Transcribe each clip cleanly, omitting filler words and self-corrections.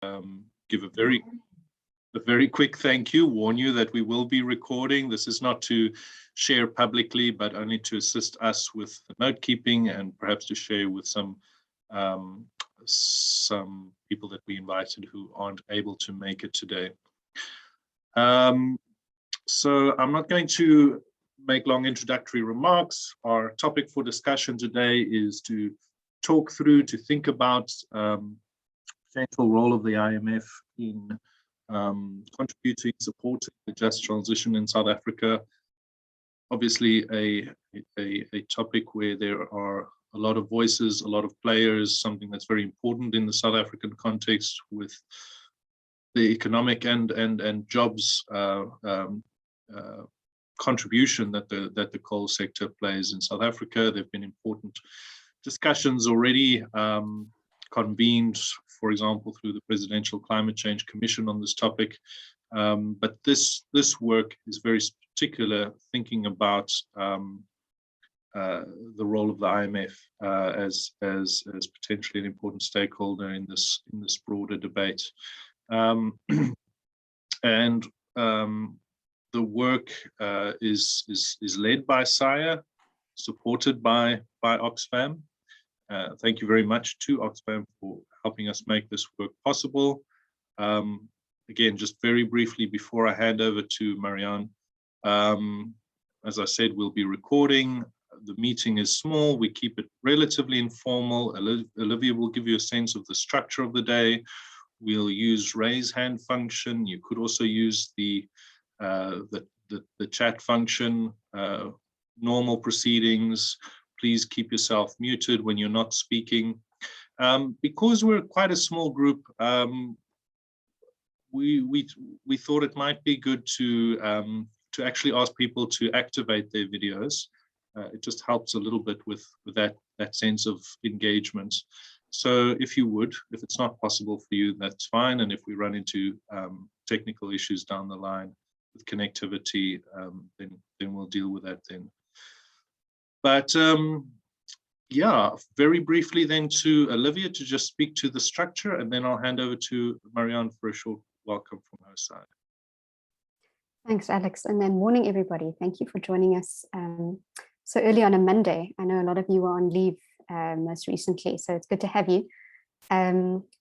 give a very quick thank you, warn you that we will be recording. This is not to share publicly, but only to assist us with the note keeping and perhaps to share with some people that we invited who aren't able to make it today. So I'm not going to make long introductory remarks. Our topic for discussion today is to talk through, to think about potential role of the IMF in contributing, supporting the just transition in South Africa. Obviously a topic where there are a lot of voices, a lot of players, something that's very important in the South African context with the economic and jobs contribution that the coal sector plays in South Africa. There have been important discussions already convened, for example, through the Presidential Climate Change Commission on this topic. But this work is very particular, thinking about the role of the IMF as potentially an important stakeholder in this broader debate. The work is led by SAIA, supported by Oxfam. Thank you very much to Oxfam for helping us make this work possible. Again, just very briefly before I hand over to Marianne, as I said, we'll be recording. The meeting is small. We keep it relatively informal. Olivia will give you a sense of the structure of the day. We'll use raise hand function. You could also use the chat function. Normal proceedings. Please keep yourself muted when you're not speaking. Because we're quite a small group, we thought it might be good to actually ask people to activate their videos. It just helps a little bit with that sense of engagement. So if you would, if it's not possible for you, that's fine. And if we run into technical issues down the line with connectivity, then we'll deal with that then. But yeah, very briefly then to Olivia to just speak to the structure, and then I'll hand over to Marianne for a short welcome from her side. Thanks, Alex, and then morning, everybody. Thank you for joining us so early on a Monday. I know a lot of you were on leave most recently, so it's good to have you.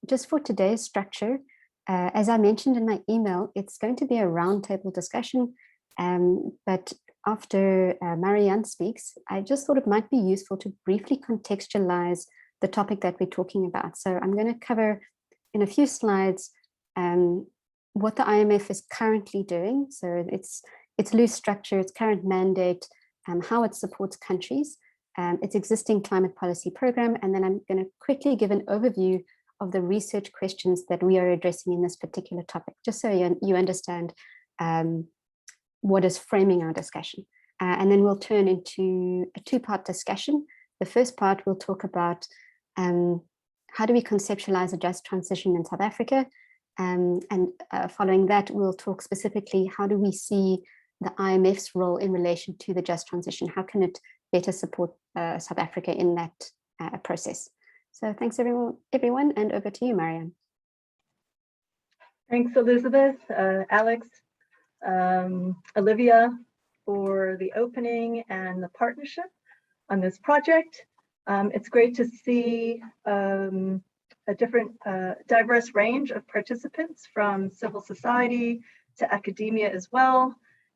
Just for today's structure, as I mentioned in my email, it's going to be a roundtable discussion, but after Marianne speaks, I just thought it might be useful to briefly contextualize the topic that we're talking about. So I'm going to cover in a few slides what the IMF is currently doing. So its loose structure, its current mandate, how it supports countries, its existing climate policy program, and then I'm going to quickly give an overview of the research questions that we are addressing in this particular topic, just so you understand what is framing our discussion. And then we'll turn into a two-part discussion. The first part we'll talk about how do we conceptualize a just transition in South Africa, and following that we'll talk specifically how do we see the IMF's role in relation to the just transition. How can it better support South Africa in that process? So thanks everyone, and over to you, Marianne. Thanks, Elizabeth, Alex, Olivia, for the opening and the partnership on this project. It's great to see a different, diverse range of participants from civil society to academia as well.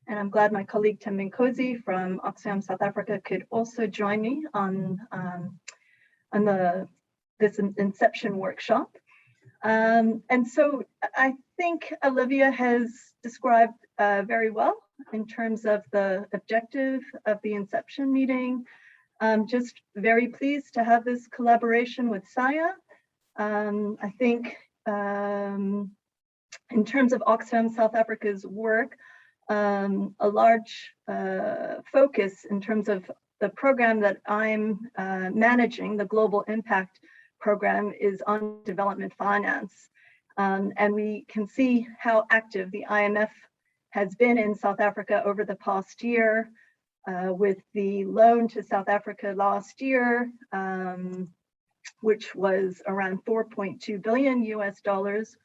And I'm glad my colleague Tim Minkosi from Oxfam South Africa could also join me on this Inception workshop. And so I think Olivia has described very well in terms of the objective of the Inception meeting. Just very pleased to have this collaboration with SAIA. I think in terms of Oxfam South Africa's work, a large focus in terms of the program that I'm managing, the Global Impact Program, is on development finance. And we can see how active the IMF has been in South Africa over the past year, with the loan to South Africa last year, which was around 4.2 billion US dollars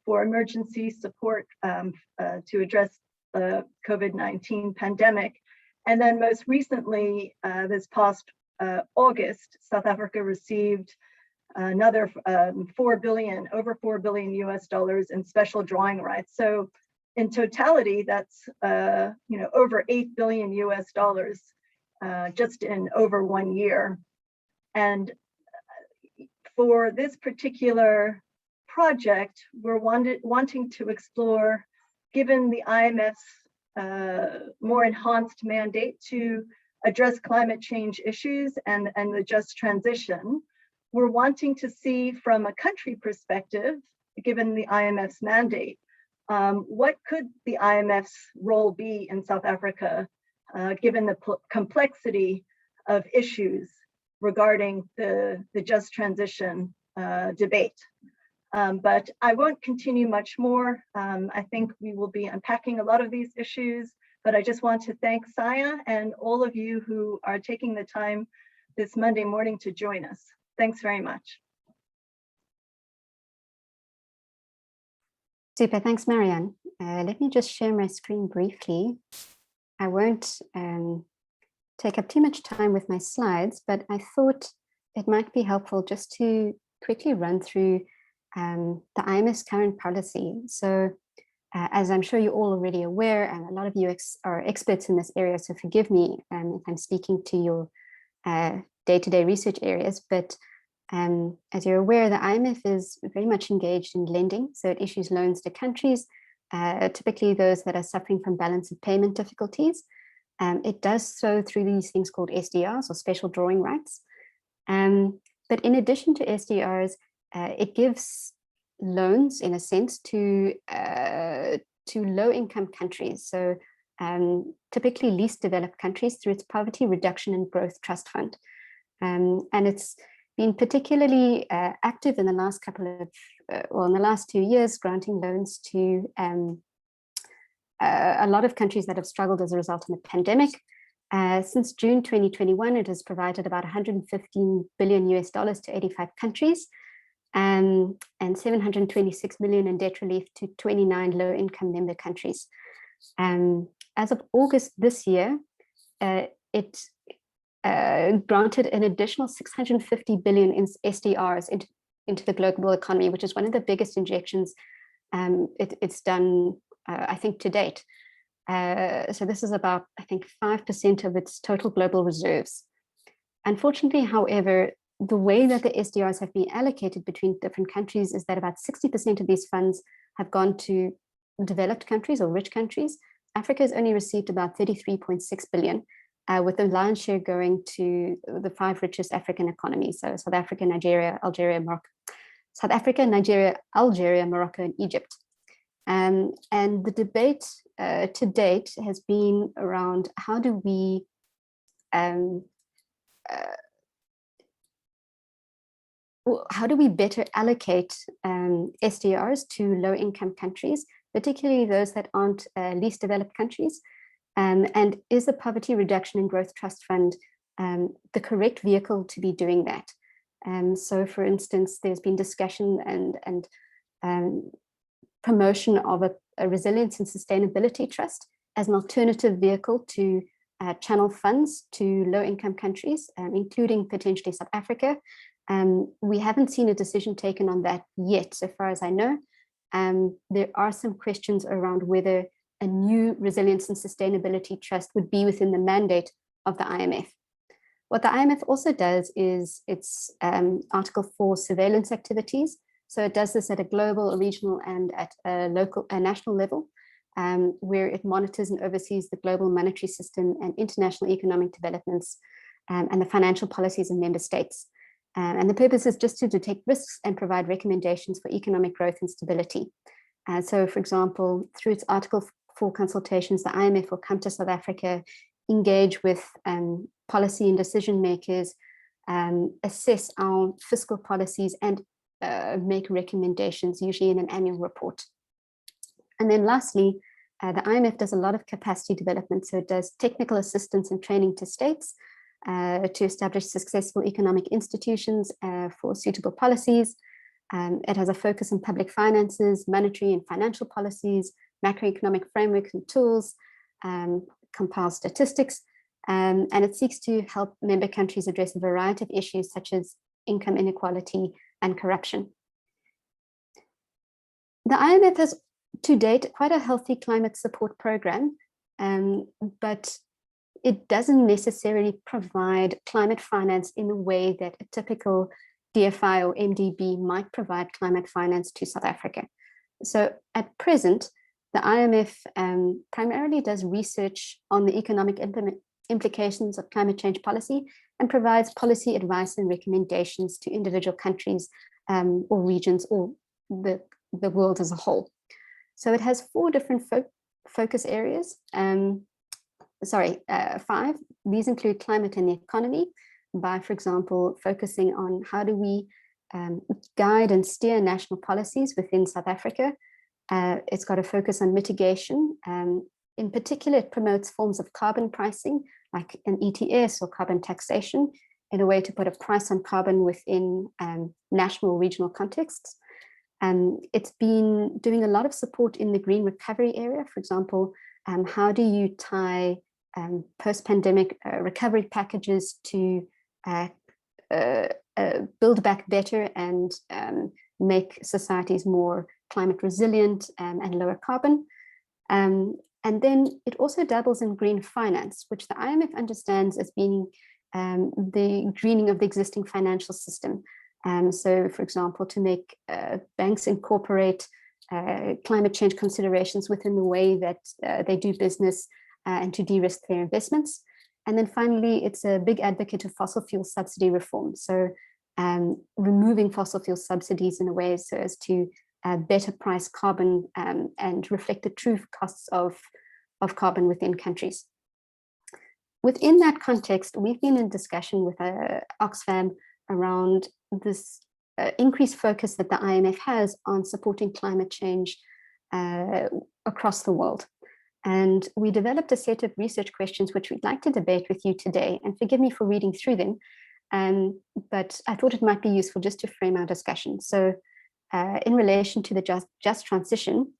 for emergency support to address the COVID-19 pandemic. And then most recently, this past August, South Africa received another over 4 billion US dollars in special drawing rights. So in totality, that's over 8 billion US dollars just in over 1 year. And for this particular project, we're wanting to explore, given the IMF's more enhanced mandate to address climate change issues and the just transition, we're wanting to see from a country perspective, given the IMF's mandate, what could the IMF's role be in South Africa, given the complexity of issues regarding the just transition debate. But I won't continue much more. I think we will be unpacking a lot of these issues, but I just want to thank Saya and all of you who are taking the time this Monday morning to join us. Thanks very much. Super, thanks, Marianne. Let me just share my screen briefly. I won't take up too much time with my slides, but I thought it might be helpful just to quickly run through the IMF's current policy. So as I'm sure you're all already aware, and a lot of you are experts in this area, so forgive me if I'm speaking to your day-to-day research areas, but as you're aware, the IMF is very much engaged in lending. So it issues loans to countries, typically those that are suffering from balance of payment difficulties. It does so through these things called SDRs, or special drawing rights. But in addition to SDRs, it gives loans, in a sense, to low-income countries. So typically least developed countries through its Poverty Reduction and Growth Trust Fund. And it's been particularly active in the last in the last 2 years, granting loans to a lot of countries that have struggled as a result of the pandemic. Since June 2021, it has provided about 115 billion US dollars to 85 countries, and 726 million in debt relief to 29 low-income member countries. As of August this year, it granted an additional 650 billion in SDRs into the global economy, which is one of the biggest injections it's done, I think, to date. So this is about, I think, 5% of its total global reserves. Unfortunately, however, the way that the SDRs have been allocated between different countries is that about 60% of these funds have gone to developed countries or rich countries. Africa has only received about 33.6 billion, with the lion's share going to the 5 richest African economies. So South Africa, Nigeria, Algeria, Morocco. South Africa, Nigeria, Algeria, Morocco, and Egypt. And the debate to date has been around how do we better allocate SDRs to low-income countries, particularly those that aren't least developed countries? And is the Poverty Reduction and Growth Trust Fund the correct vehicle to be doing that? So, for instance, there's been discussion and promotion of a resilience and sustainability trust as an alternative vehicle to channel funds to low-income countries, including potentially South Africa. We haven't seen a decision taken on that yet, so far as I know. There are some questions around whether a new resilience and sustainability trust would be within the mandate of the IMF. What the IMF also does is its Article 4 surveillance activities. So it does this at a global, a regional, and at a local, a national level, where it monitors and oversees the global monetary system and international economic developments and the financial policies of member states. And the purpose is just to detect risks and provide recommendations for economic growth and stability. So, for example, through its Article 4 consultations, the IMF will come to South Africa, engage with policy and decision makers, assess our fiscal policies, and make recommendations, usually in an annual report. And then lastly, the IMF does a lot of capacity development. So it does technical assistance and training to states, to establish successful economic institutions for suitable policies. It has a focus on public finances, monetary and financial policies, macroeconomic frameworks and tools, compiles statistics, and it seeks to help member countries address a variety of issues such as income inequality and corruption. The IMF has to date quite a healthy climate support program, but it doesn't necessarily provide climate finance in the way that a typical DFI or MDB might provide climate finance to South Africa. So at present, the IMF primarily does research on the economic implications of climate change policy and provides policy advice and recommendations to individual countries or regions or the world as a whole. So it has 4 different focus areas. 5. These include climate and the economy by, for example, focusing on how do we guide and steer national policies within South Africa. It's got a focus on mitigation. In particular, it promotes forms of carbon pricing, like an ETS or carbon taxation, in a way to put a price on carbon within national or regional contexts. It's been doing a lot of support in the green recovery area. For example, how do you tie post-pandemic recovery packages to build back better and make societies more climate resilient and lower carbon. And then it also dabbles in green finance, which the IMF understands as being the greening of the existing financial system. So, for example, to make banks incorporate climate change considerations within the way that they do business and to de-risk their investments. And then finally, it's a big advocate of fossil fuel subsidy reform. So removing fossil fuel subsidies in a way so as to better price carbon and reflect the true costs of carbon within countries. Within that context, we've been in discussion with Oxfam around this increased focus that the IMF has on supporting climate change across the world. And we developed a set of research questions which we'd like to debate with you today. And forgive me for reading through them, but I thought it might be useful just to frame our discussion. So in relation to the just transition,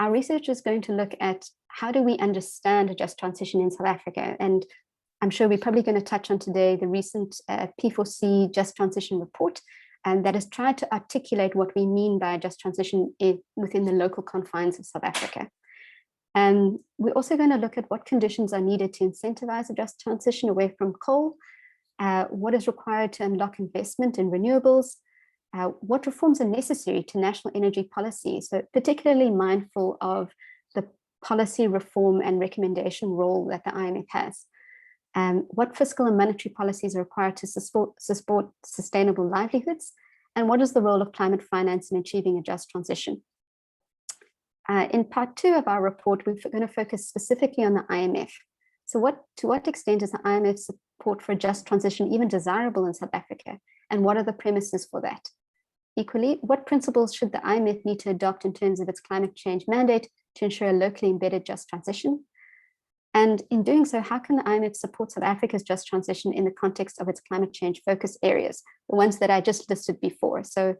our research is going to look at how do we understand a just transition in South Africa. And I'm sure we're probably going to touch on today the recent P4C just transition report, and that has tried to articulate what we mean by a just transition within the local confines of South Africa. And we're also going to look at what conditions are needed to incentivize a just transition away from coal, what is required to unlock investment in renewables, what reforms are necessary to national energy policy, so particularly mindful of the policy reform and recommendation role that the IMF has. What fiscal and monetary policies are required to support sustainable livelihoods, and what is the role of climate finance in achieving a just transition? In part 2 of our report, we're going to focus specifically on the IMF. So to what extent is the IMF support for a just transition even desirable in South Africa? And what are the premises for that? Equally, what principles should the IMF need to adopt in terms of its climate change mandate to ensure a locally embedded just transition? And in doing so, how can the IMF support South Africa's just transition in the context of its climate change focus areas, the ones that I just listed before? So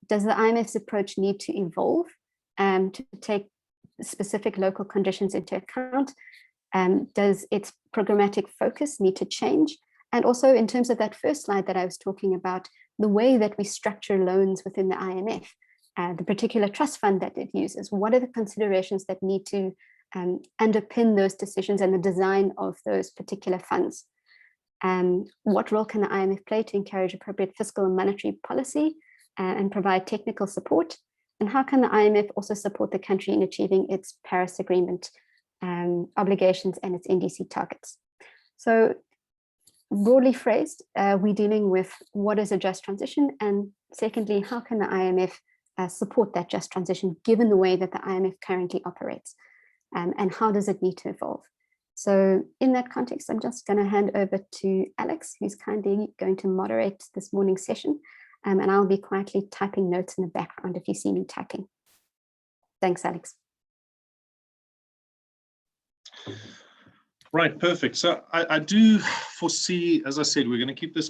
does the IMF's approach need to evolve to take specific local conditions into account? Does its programmatic focus need to change? And also in terms of that first slide that I was talking about, the way that we structure loans within the IMF, the particular trust fund that it uses, what are the considerations that need to underpin those decisions and the design of those particular funds? What role can the IMF play to encourage appropriate fiscal and monetary policy and provide technical support? And how can the IMF also support the country in achieving its Paris Agreement obligations and its NDC targets? So broadly phrased, we're dealing with what is a just transition, and secondly, how can the IMF support that just transition given the way that the IMF currently operates, and how does it need to evolve? So in that context, I'm just going to hand over to Alex, who's kindly going to moderate this morning's session, and I'll be quietly typing notes in the background if you see me typing. Thanks, Alex. Right, perfect. So I do foresee, as I said, we're going to keep this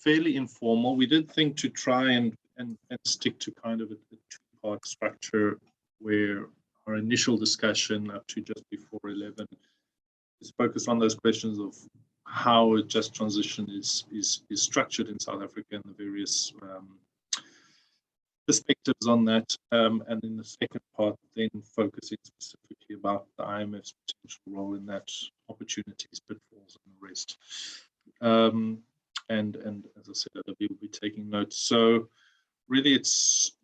fairly informal. We did think to try and stick to kind of a two-part structure where our initial discussion up to just before 11 is focused on those questions of how a just transition is structured in South Africa and the various perspectives on that, and in the second part then focusing specifically about the IMF's potential role in that, opportunities, pitfalls, and the rest. And as I said, other people will be taking notes. So really it's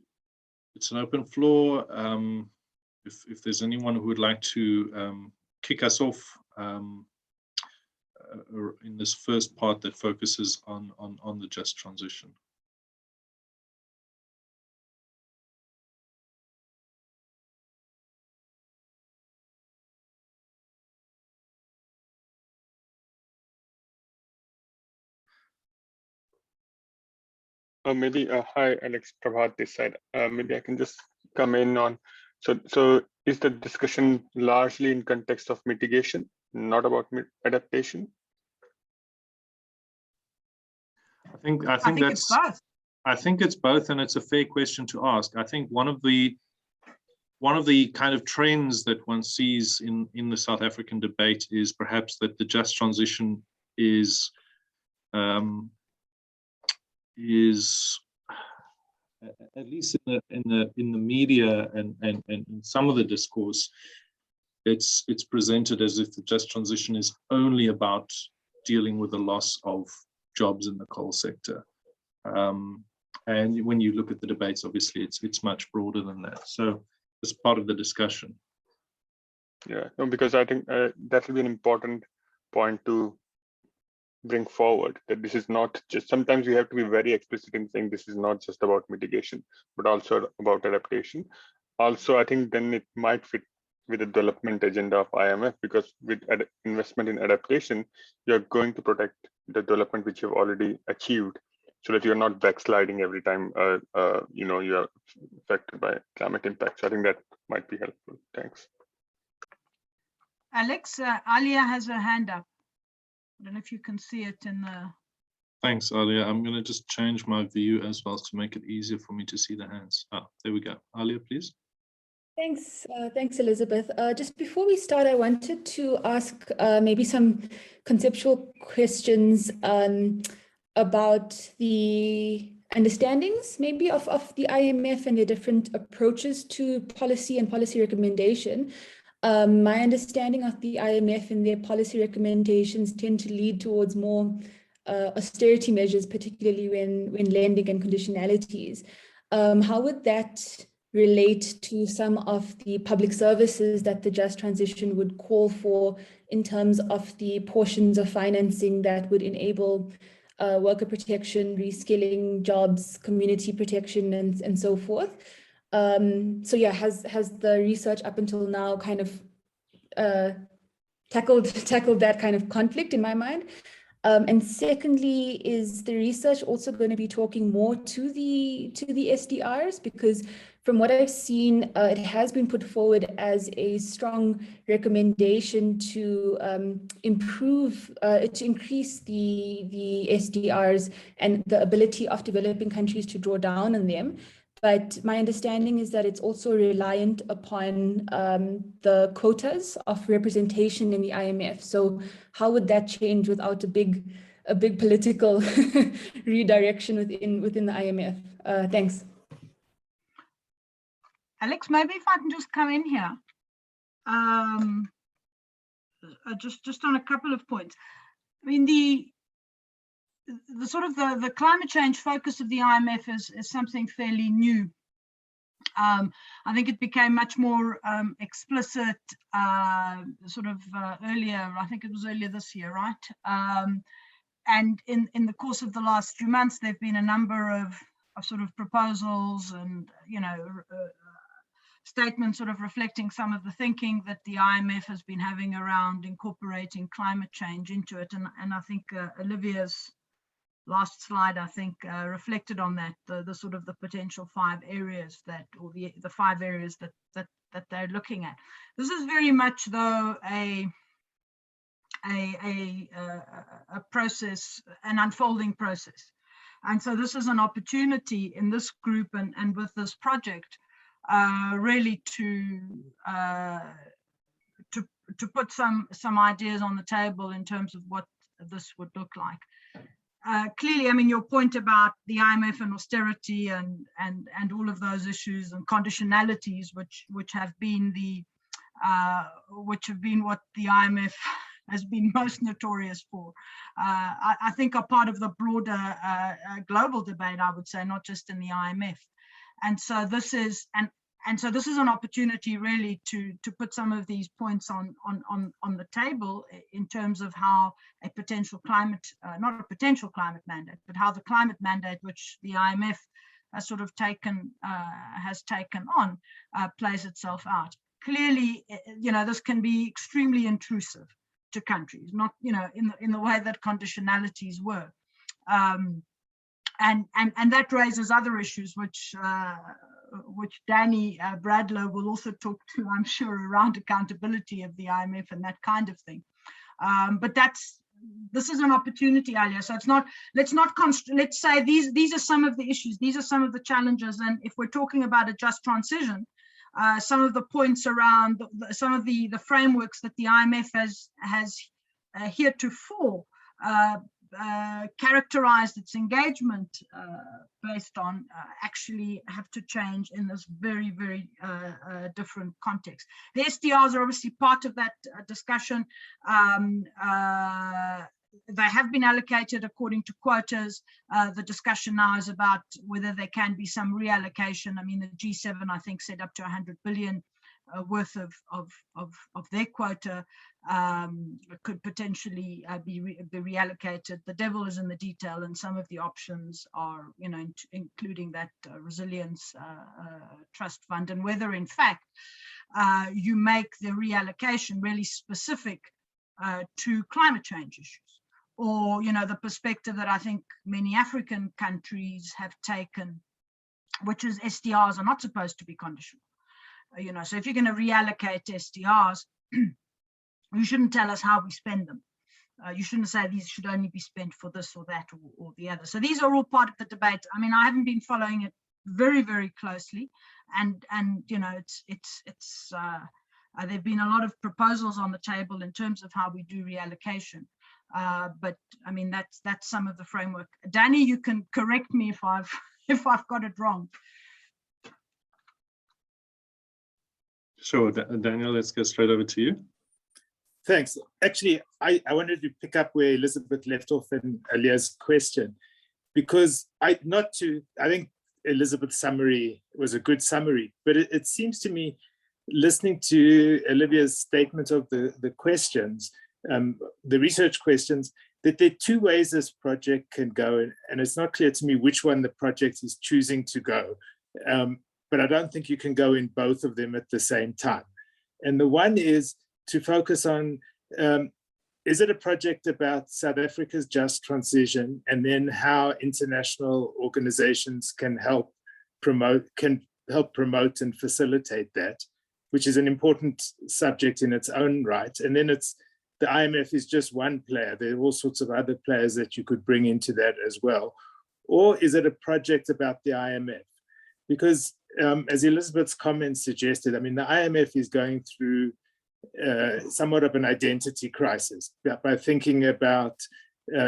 an open floor. If there's anyone who would like to kick us off in this first part that focuses on the just transition. Maybe hi, Alex, Prabhat this side. Maybe I can just come in on. So is the discussion largely in context of mitigation, not about adaptation? I think that's both. I think it's both, and it's a fair question to ask. I think one of the kind of trends that one sees in the South African debate is perhaps that the just transition is at least in the media and in some of the discourse, it's presented as if the just transition is only about dealing with the loss of jobs in the coal sector. And when you look at the debates, obviously it's much broader than that. So it's part of the discussion. Yeah, no, because I think that will be an important point to bring forward, that this is not just, sometimes we have to be very explicit in saying this is not just about mitigation, but also about adaptation. Also, I think then it might fit with the development agenda of IMF, because with investment in adaptation, you're going to protect the development which you've already achieved, so that you're not backsliding every time you're affected by climate impact. So I think that might be helpful. Thanks. Alex, Alia has her hand up. I don't know if you can see it in the... Thanks, Alia. I'm going to just change my view as well to make it easier for me to see the hands. There we go. Alia, please. Thanks, Elizabeth. Just before we start, I wanted to ask maybe some conceptual questions about the understandings maybe of the IMF and their different approaches to policy and policy recommendation. My understanding of the IMF and their policy recommendations tend to lead towards more austerity measures, particularly when lending and conditionalities. How would that relate to some of the public services that the just transition would call for in terms of the portions of financing that would enable worker protection, reskilling, jobs, community protection, and so forth? So yeah, has the research up until now kind of tackled that kind of conflict in my mind? And secondly, is the research also going to be talking more to the SDRs? Because from what I've seen, it has been put forward as a strong recommendation to increase the SDRs and the ability of developing countries to draw down on them. But my understanding is that it's also reliant upon the quotas of representation in the IMF. So how would that change without a big political redirection within the IMF? Thanks. Alex, maybe if I can just come in here, just on a couple of points. I mean, the sort of the climate change focus of the IMF is something fairly new. I think it became much more explicit earlier. I think it was earlier this year, right? And in the course of the last few months, there have been a number of sort of proposals and statements sort of reflecting some of the thinking that the IMF has been having around incorporating climate change into it. And I think Olivia's last slide, I think, reflected on that, the sort of the potential 5 areas that, or the 5 areas that they're looking at. This is very much, though, a a process, an unfolding process. And so this is an opportunity in this group and with this project really to put some ideas on the table in terms of what this would look like. Clearly, I mean, your point about the IMF and austerity and all of those issues and conditionalities, which have been what the IMF has been most notorious for, I think are part of the broader global debate, I would say, not just in the IMF. And so this is this is an opportunity really to put some of these points on the table in terms of how a potential climate, not a potential climate mandate, but how the climate mandate, which the IMF has sort of taken on, plays itself out. Clearly, this can be extremely intrusive to countries, not in the way that conditionalities were, and that raises other issues which Danny Bradlow will also talk to, I'm sure, around accountability of the IMF and that kind of thing. But this is an opportunity, Alia. So let's say these are some of the issues, these are some of the challenges, and if we're talking about a just transition, some of the points around some of the frameworks that the IMF has heretofore characterized its engagement based on actually have to change in this very, very different context. The SDRs are obviously part of that discussion. They have been allocated according to quotas. The discussion now is about whether there can be some reallocation. I mean, the G7, I think, set up to 100 billion worth of their quota could potentially be reallocated. The devil is in the detail, and some of the options are, including that resilience trust fund, and whether in fact you make the reallocation really specific to climate change issues, or the perspective that I think many African countries have taken, which is SDRs are not supposed to be conditional. So if you're going to reallocate SDRs, you shouldn't tell us how we spend them. You shouldn't say these should only be spent for this or that or the other. So these are all part of the debate. I mean, I haven't been following it very, very closely, and there've been a lot of proposals on the table in terms of how we do reallocation. But I mean, that's some of the framework. Danny, you can correct me if I've got it wrong. Sure, Daniel, let's go straight over to you. Thanks. Actually, I wanted to pick up where Elizabeth left off in Alia's question, because I think Elizabeth's summary was a good summary, but it seems to me, listening to Olivia's statement of the questions, the research questions, that there are two ways this project can go, and it's not clear to me which one the project is choosing to go. But I don't think you can go in both of them at the same time. And the one is to focus on, is it a project about South Africa's just transition, and then how international organizations can help promote and facilitate that, which is an important subject in its own right. And then the IMF is just one player. There are all sorts of other players that you could bring into that as well. Or is it a project about the IMF? Because as Elizabeth's comments suggested, I mean, the IMF is going through somewhat of an identity crisis by thinking about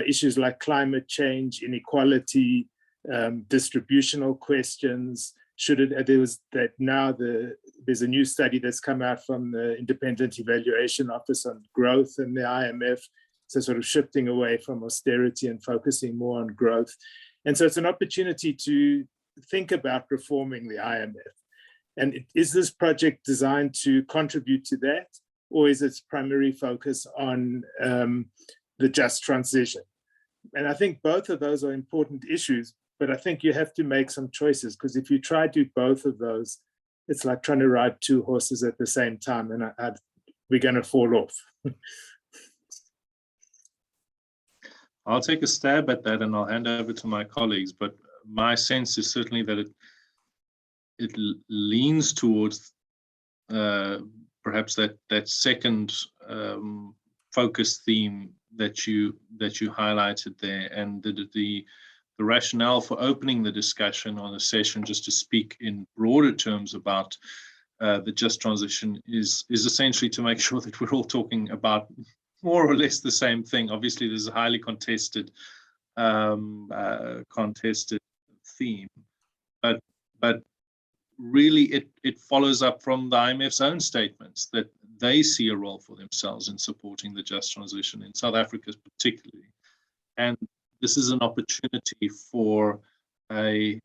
issues like climate change, inequality, distributional questions. There's a new study that's come out from the Independent Evaluation Office on growth in the IMF, so sort of shifting away from austerity and focusing more on growth. And so it's an opportunity to think about reforming the IMF. And is this project designed to contribute to that, or is its primary focus on the just transition? And I think both of those are important issues, but I think you have to make some choices, because if you try to do both of those, it's like trying to ride two horses at the same time, and we're going to fall off. I'll take a stab at that and I'll hand over to my colleagues, but my sense is certainly that it leans towards perhaps that second focus theme that you highlighted there, and the rationale for opening the discussion on a session just to speak in broader terms about the just transition is essentially to make sure that we're all talking about more or less the same thing. Obviously, there's a highly contested theme, but really it follows up from the IMF's own statements that they see a role for themselves in supporting the just transition in South Africa particularly. And this is an opportunity for a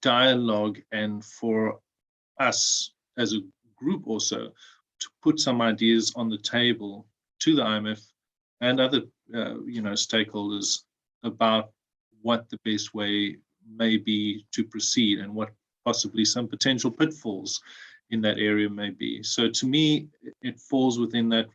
dialogue, and for us as a group also to put some ideas on the table to the IMF and other stakeholders about what the best way may be to proceed and what possibly some potential pitfalls in that area may be. So to me, it falls within that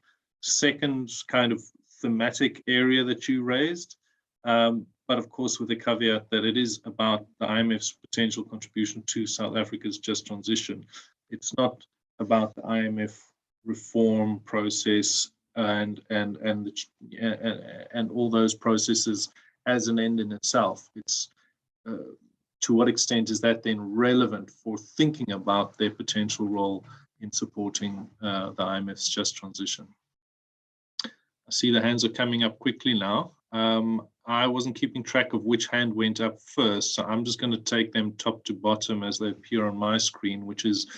second kind of thematic area that you raised, but of course with the caveat that it is about the IMF's potential contribution to South Africa's just transition. It's not about the IMF reform process and all those processes as an end in itself. It's to what extent is that then relevant for thinking about their potential role in supporting the IMF's just transition? I see the hands are coming up quickly now. I wasn't keeping track of which hand went up first, so I'm just going to take them top to bottom as they appear on my screen, which is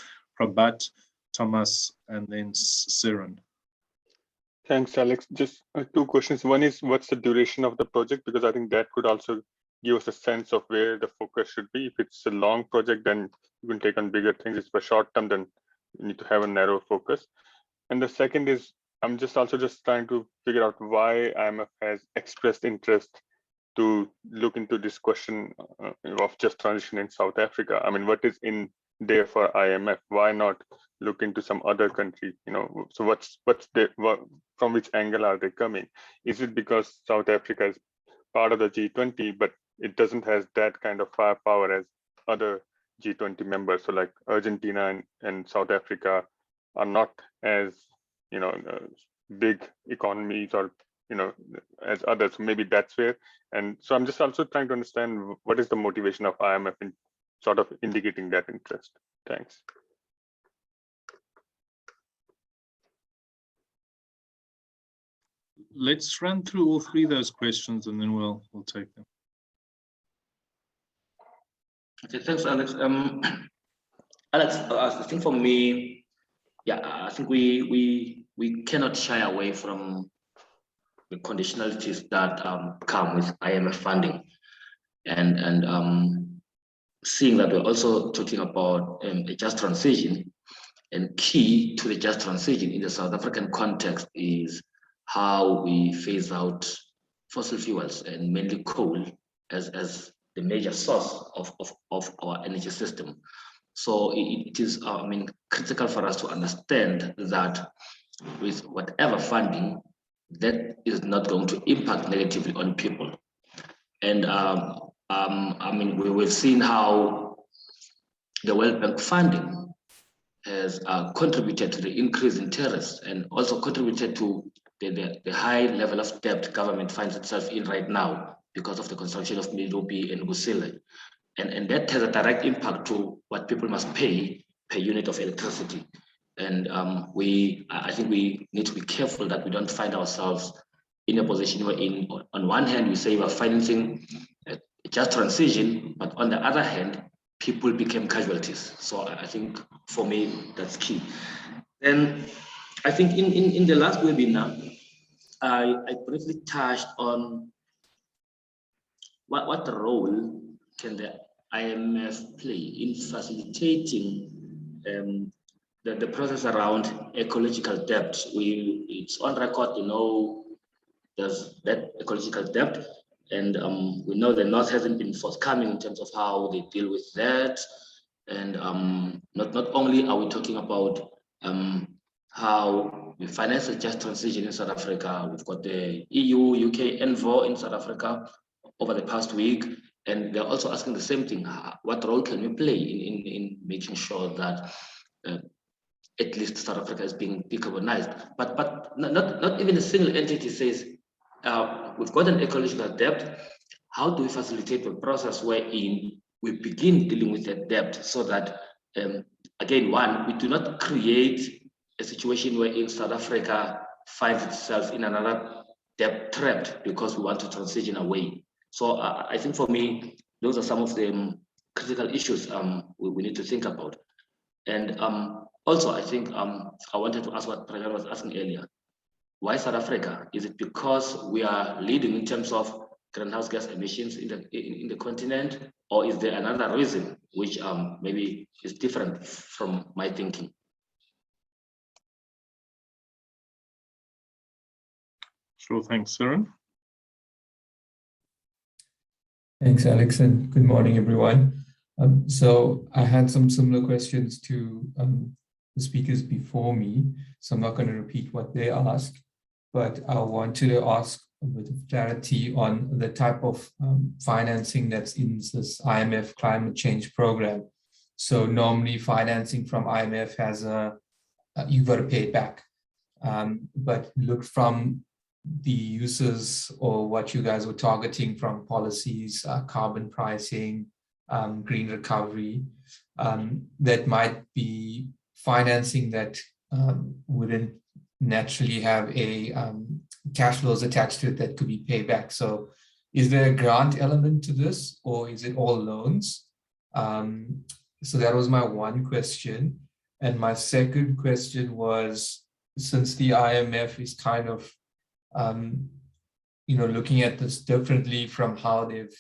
Prabhat, Thomas, and then Siren. Thanks, Alex. Just two questions. One is, what's the duration of the project? Because I think that could also give us a sense of where the focus should be. If it's a long project, then you can take on bigger things. If it's for short term, then you need to have a narrow focus. And the second is, I'm just trying to figure out why IMF has expressed interest to look into this question of just transition in South Africa. I mean, what is in there for IMF? Why not look into some other country? So from which angle are they coming? Is it because South Africa is part of the G20, but it doesn't have that kind of firepower as other G20 members? So like Argentina and South Africa are not as big economies or as others. So maybe that's where. And so I'm just also trying to understand what is the motivation of IMF in sort of indicating that interest. Thanks. Let's run through all three of those questions and then we'll take them. Okay, thanks, Alex. Alex, I think for me, yeah, I think we cannot shy away from the conditionalities that come with IMF funding, and seeing that we're also talking about a just transition, and key to the just transition in the South African context is how we phase out fossil fuels and mainly coal as the major source of our energy system. So it is, critical for us to understand that with whatever funding, that is not going to impact negatively on people. And we've seen how the World Bank funding has contributed to the increase in terrorists and also contributed to the high level of debt government finds itself in right now because of the construction of Milopi and Busile. And that has a direct impact to what people must pay per unit of electricity. And I think we need to be careful that we don't find ourselves in a position where on one hand, we say we're financing a just transition, but on the other hand, people became casualties. So I think for me, that's key. And I think in the last webinar, I briefly touched on what role can the IMF play in facilitating the process around ecological debt. It's on record, there's that ecological debt, and we know the North hasn't been forthcoming in terms of how they deal with that. And not only are we talking about how we finance a just transition in South Africa, we've got the EU, UK envoy in South Africa over the past week, and they're also asking the same thing: what role can we play in making sure that at least South Africa is being decarbonized. But not even a single entity says, we've got an ecological debt. How do we facilitate the process wherein we begin dealing with that debt so that, again, one, we do not create a situation wherein South Africa finds itself in another debt trap because we want to transition away. So I think for me, those are some of the critical issues we need to think about. And also, I think I wanted to ask what Prajan was asking earlier. Why South Africa? Is it because we are leading in terms of greenhouse gas emissions in the continent, or is there another reason which maybe is different from my thinking? Sure, thanks, Søren. Thanks, Alex, and good morning, everyone. So I had some similar questions to the speakers before me, so I'm not going to repeat what they asked, but I wanted to ask a bit of clarity on the type of financing that's in this IMF climate change program. So normally financing from IMF has you've got to pay it back, but look from the uses or what you guys were targeting from policies, carbon pricing, green recovery, that might be financing that wouldn't naturally have a cash flows attached to it that could be paid back. So is there a grant element to this, or is it all loans? So that was my one question. And my second question was, since the IMF is kind of looking at this differently from how they've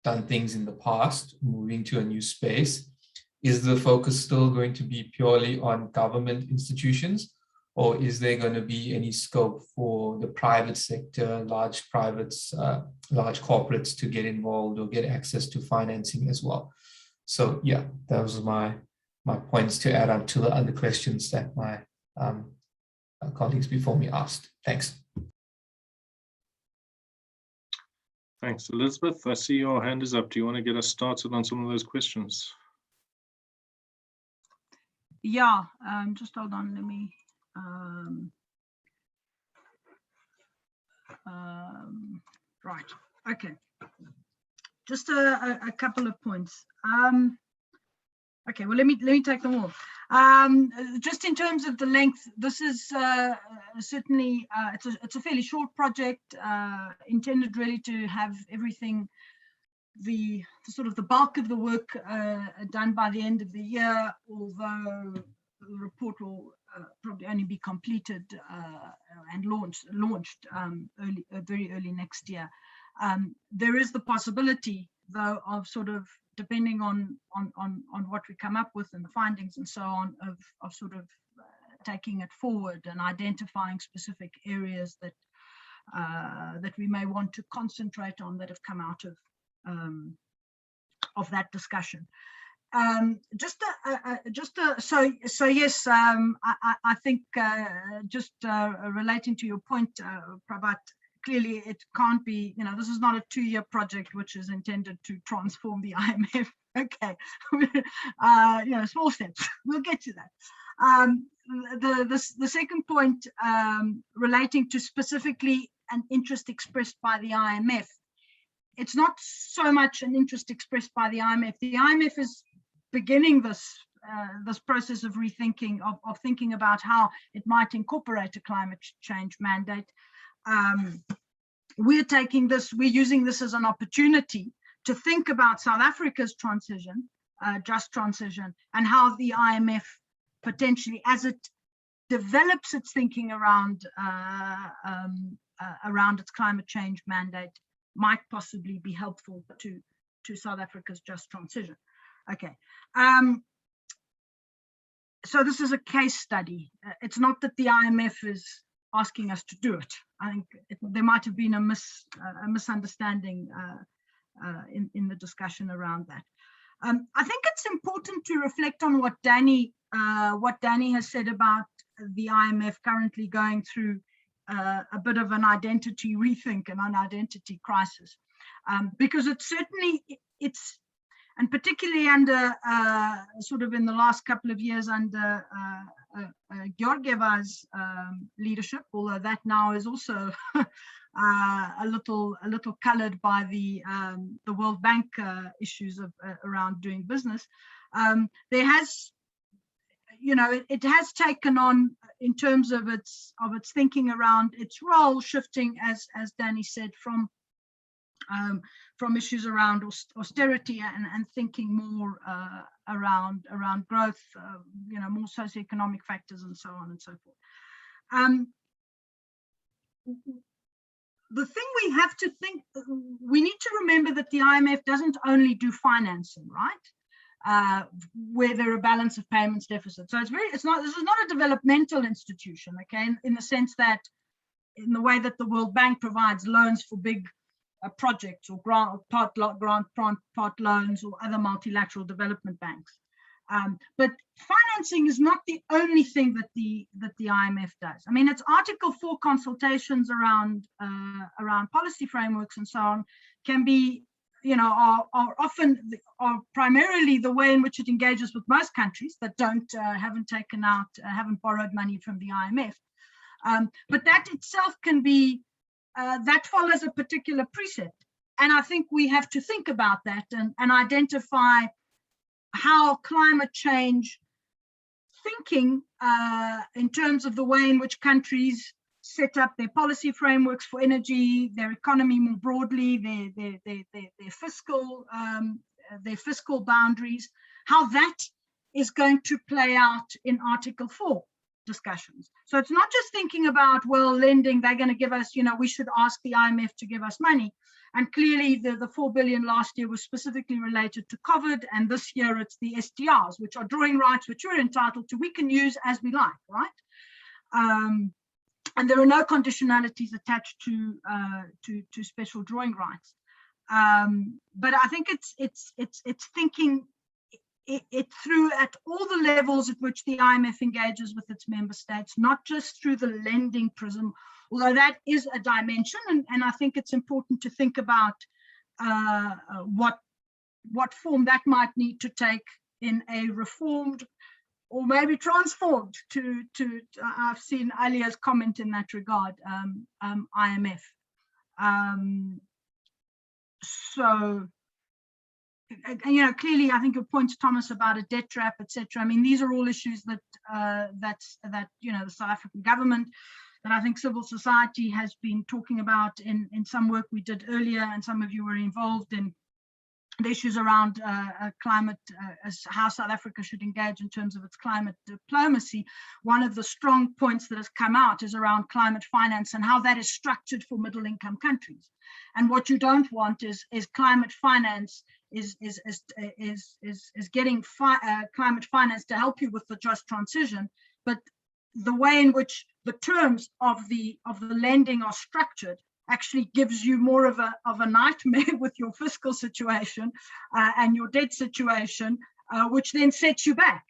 done things in the past, moving to a new space, is the focus still going to be purely on government institutions, or is there going to be any scope for the private sector, large privates, large corporates to get involved or get access to financing as well? So yeah, those are my points to add on to the other questions that my colleagues before me asked. Thanks. Thanks, Elizabeth. I see your hand is up. Do you want to get us started on some of those questions? Yeah, just hold on, let me. Right, okay. Just a couple of points. Okay, well, let me take them all. Just in terms of the length, this is certainly, it's a fairly short project, intended really to have everything, the sort of the bulk of the work done by the end of the year, although the report will probably only be completed and launched very early next year. There is the possibility, though, of sort of, depending on what we come up with and the findings and so on, of sort of taking it forward and identifying specific areas that that we may want to concentrate on that have come out of that discussion. So yes, I think just relating to your point, Prabhat, clearly it can't be, this is not a 2-year project which is intended to transform the IMF. Okay, small steps, we'll get to that. The second point relating to specifically an interest expressed by the IMF, it's not so much an interest expressed by the IMF. The IMF is beginning this process of rethinking, of thinking about how it might incorporate a climate change mandate. We're using this as an opportunity to think about South Africa's transition, just transition, and how the IMF potentially, as it develops its thinking around its climate change mandate, might possibly be helpful to South Africa's just transition. Okay. So this is a case study. It's not that the IMF is asking us to do it. I think there might have been a misunderstanding in the discussion around that. I think it's important to reflect on what Danny has said about the IMF currently going through a bit of an identity rethink and an identity crisis, because it's and particularly under sort of in the last couple of years under Georgieva's leadership, although that now is also a little coloured by the World Bank issues of around doing business. There has, it has taken on, in terms of its thinking around its role, shifting, as Danny said, from issues around austerity and thinking more around growth, more socioeconomic factors and so on and so forth. The thing we have to think, we need to remember that the IMF doesn't only do financing, right? Where there are balance of payments deficits. So this is not a developmental institution, okay, in the sense that, in the way that the World Bank provides loans for big projects, or part loans, or other multilateral development banks. But financing is not the only thing that the IMF does. I mean, its Article 4 consultations around policy frameworks and so on can be, are primarily the way in which it engages with most countries that haven't borrowed money from the IMF. But that itself can be, that follows a particular precept. And I think we have to think about that and identify how climate change thinking, in terms of the way in which countries set up their policy frameworks for energy, their economy more broadly, their fiscal boundaries, how that is going to play out in Article 4 discussions. So it's not just thinking about, well, lending, they're going to give us, we should ask the IMF to give us money. And clearly the 4 billion last year was specifically related to COVID, and this year it's the SDRs, which are drawing rights, which we're entitled to, we can use as we like, right? And there are no conditionalities attached to special drawing rights. But I think it's thinking it through at all the levels at which the IMF engages with its member states, not just through the lending prism, although that is a dimension, and I think it's important to think about what form that might need to take in a reformed or maybe transformed to I've seen Alia's comment in that regard, IMF. So, clearly, I think your points, Thomas, about a debt trap, etc. I mean, these are all issues that the South African government, that I think civil society has been talking about in some work we did earlier, and some of you were involved in the issues around climate, as how South Africa should engage in terms of its climate diplomacy. One of the strong points that has come out is around climate finance and how that is structured for middle-income countries. And what you don't want is climate finance is getting climate finance to help you with the just transition, but the way in which the terms of the lending are structured actually gives you more of a nightmare with your fiscal situation and your debt situation, which then sets you back.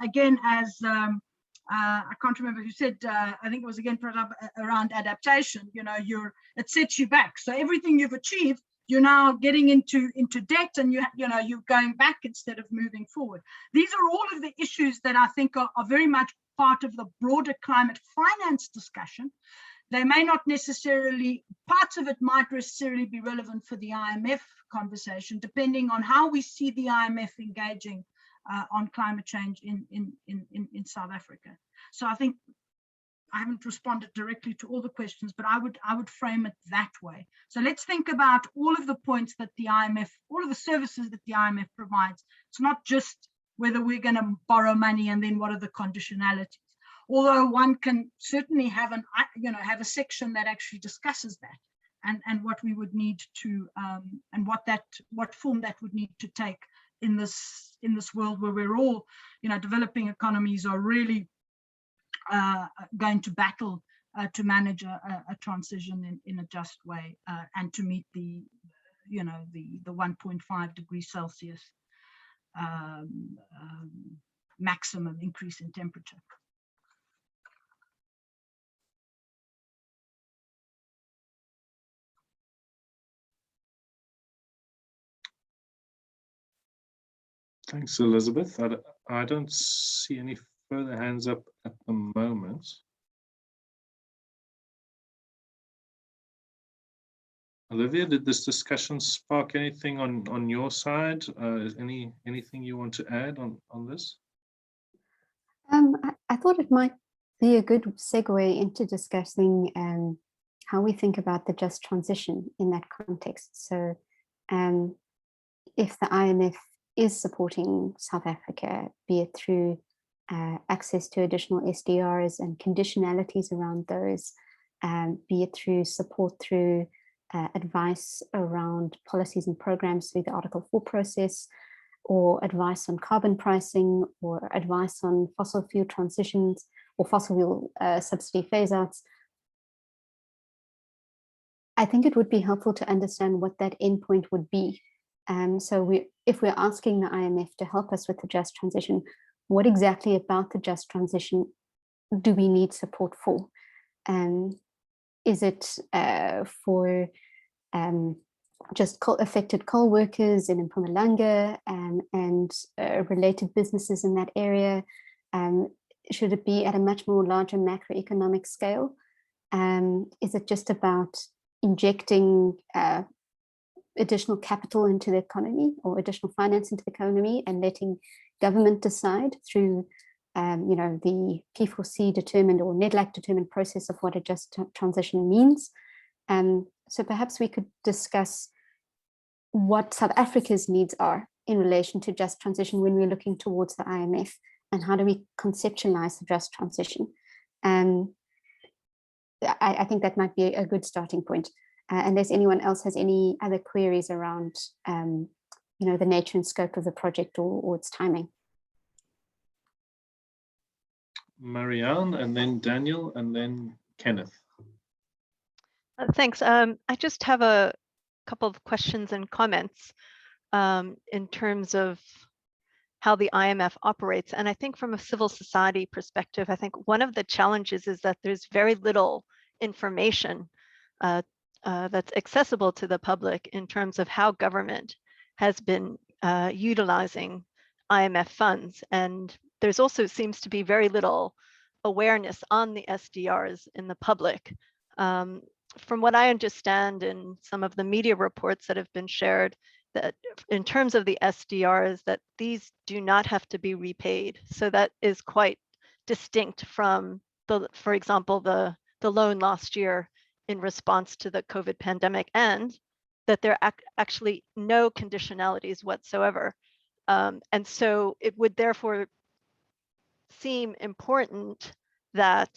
Again, as I can't remember who said, I think it was again around adaptation, it sets you back. So everything you've achieved, you're now getting into debt, and you're going back instead of moving forward. These are all of the issues that I think are very much part of the broader climate finance discussion. They may not necessarily, parts of it might necessarily be relevant for the IMF conversation, depending on how we see the IMF engaging on climate change in South Africa. So I think I haven't responded directly to all the questions, but I would frame it that way. So let's think about all of the points that the IMF, all of the services that the IMF provides. It's not just whether we're going to borrow money and then what are the conditionalities. Although one can certainly have a section that actually discusses that and what we would need to and what form that would need to take in this world where we're all, developing economies are really going to battle to manage a transition in a just way and to meet the 1.5 degrees Celsius maximum increase in temperature. Thanks, Elizabeth. I don't see any further hands up at the moment. Olivia, did this discussion spark anything on your side? Is anything you want to add on this? I thought it might be a good segue into discussing how we think about the just transition in that context. So if the IMF is supporting South Africa, be it through access to additional SDRs and conditionalities around those, be it through support through advice around policies and programs through the Article 4 process, or advice on carbon pricing, or advice on fossil fuel transitions, or fossil fuel subsidy phase-outs. I think it would be helpful to understand what that endpoint would be. So if we're asking the IMF to help us with the just transition, what exactly about the just transition do we need support for? Is it for just affected coal workers in Mpumalanga and related businesses in that area? Should it be at a much more larger macroeconomic scale? Is it just about injecting additional capital into the economy or additional finance into the economy and letting government decide through the P4C determined or NEDLAC determined process of what a just transition means? So perhaps we could discuss what South Africa's needs are in relation to just transition when we're looking towards the IMF, and how do we conceptualize the just transition? I think that might be a good starting point. Unless anyone else has any other queries around the nature and scope of the project or its timing. Marianne, and then Daniel, and then Kenneth. Thanks. I just have a couple of questions and comments in terms of how the IMF operates. And I think from a civil society perspective, I think one of the challenges is that there's very little information that's accessible to the public in terms of how government has been utilizing IMF funds. And there's also seems to be very little awareness on the SDRs in the public. From what I understand in some of the media reports that have been shared, that in terms of the SDRs, that these do not have to be repaid. So that is quite distinct from for example, the loan last year in response to the COVID pandemic, and that there are actually no conditionalities whatsoever. And so it would therefore seem important that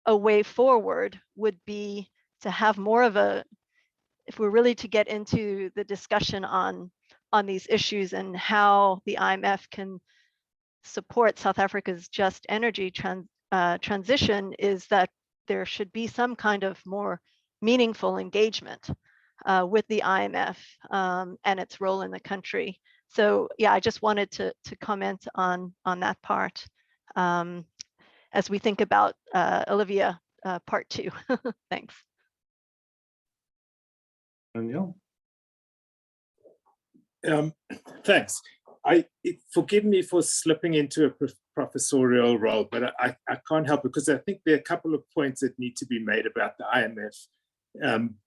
a way forward would be to have more of a, if we're really to get into the discussion on these issues and how the IMF can support South Africa's just energy transition, is that there should be some kind of more meaningful engagement with the IMF and its role in the country. So yeah, I just wanted to comment on that part as we think about Olivia part 2. Thanks. Daniel. Thanks. Forgive me for slipping into a professorial role, but I can't help, because I think there are a couple of points that need to be made about the IMF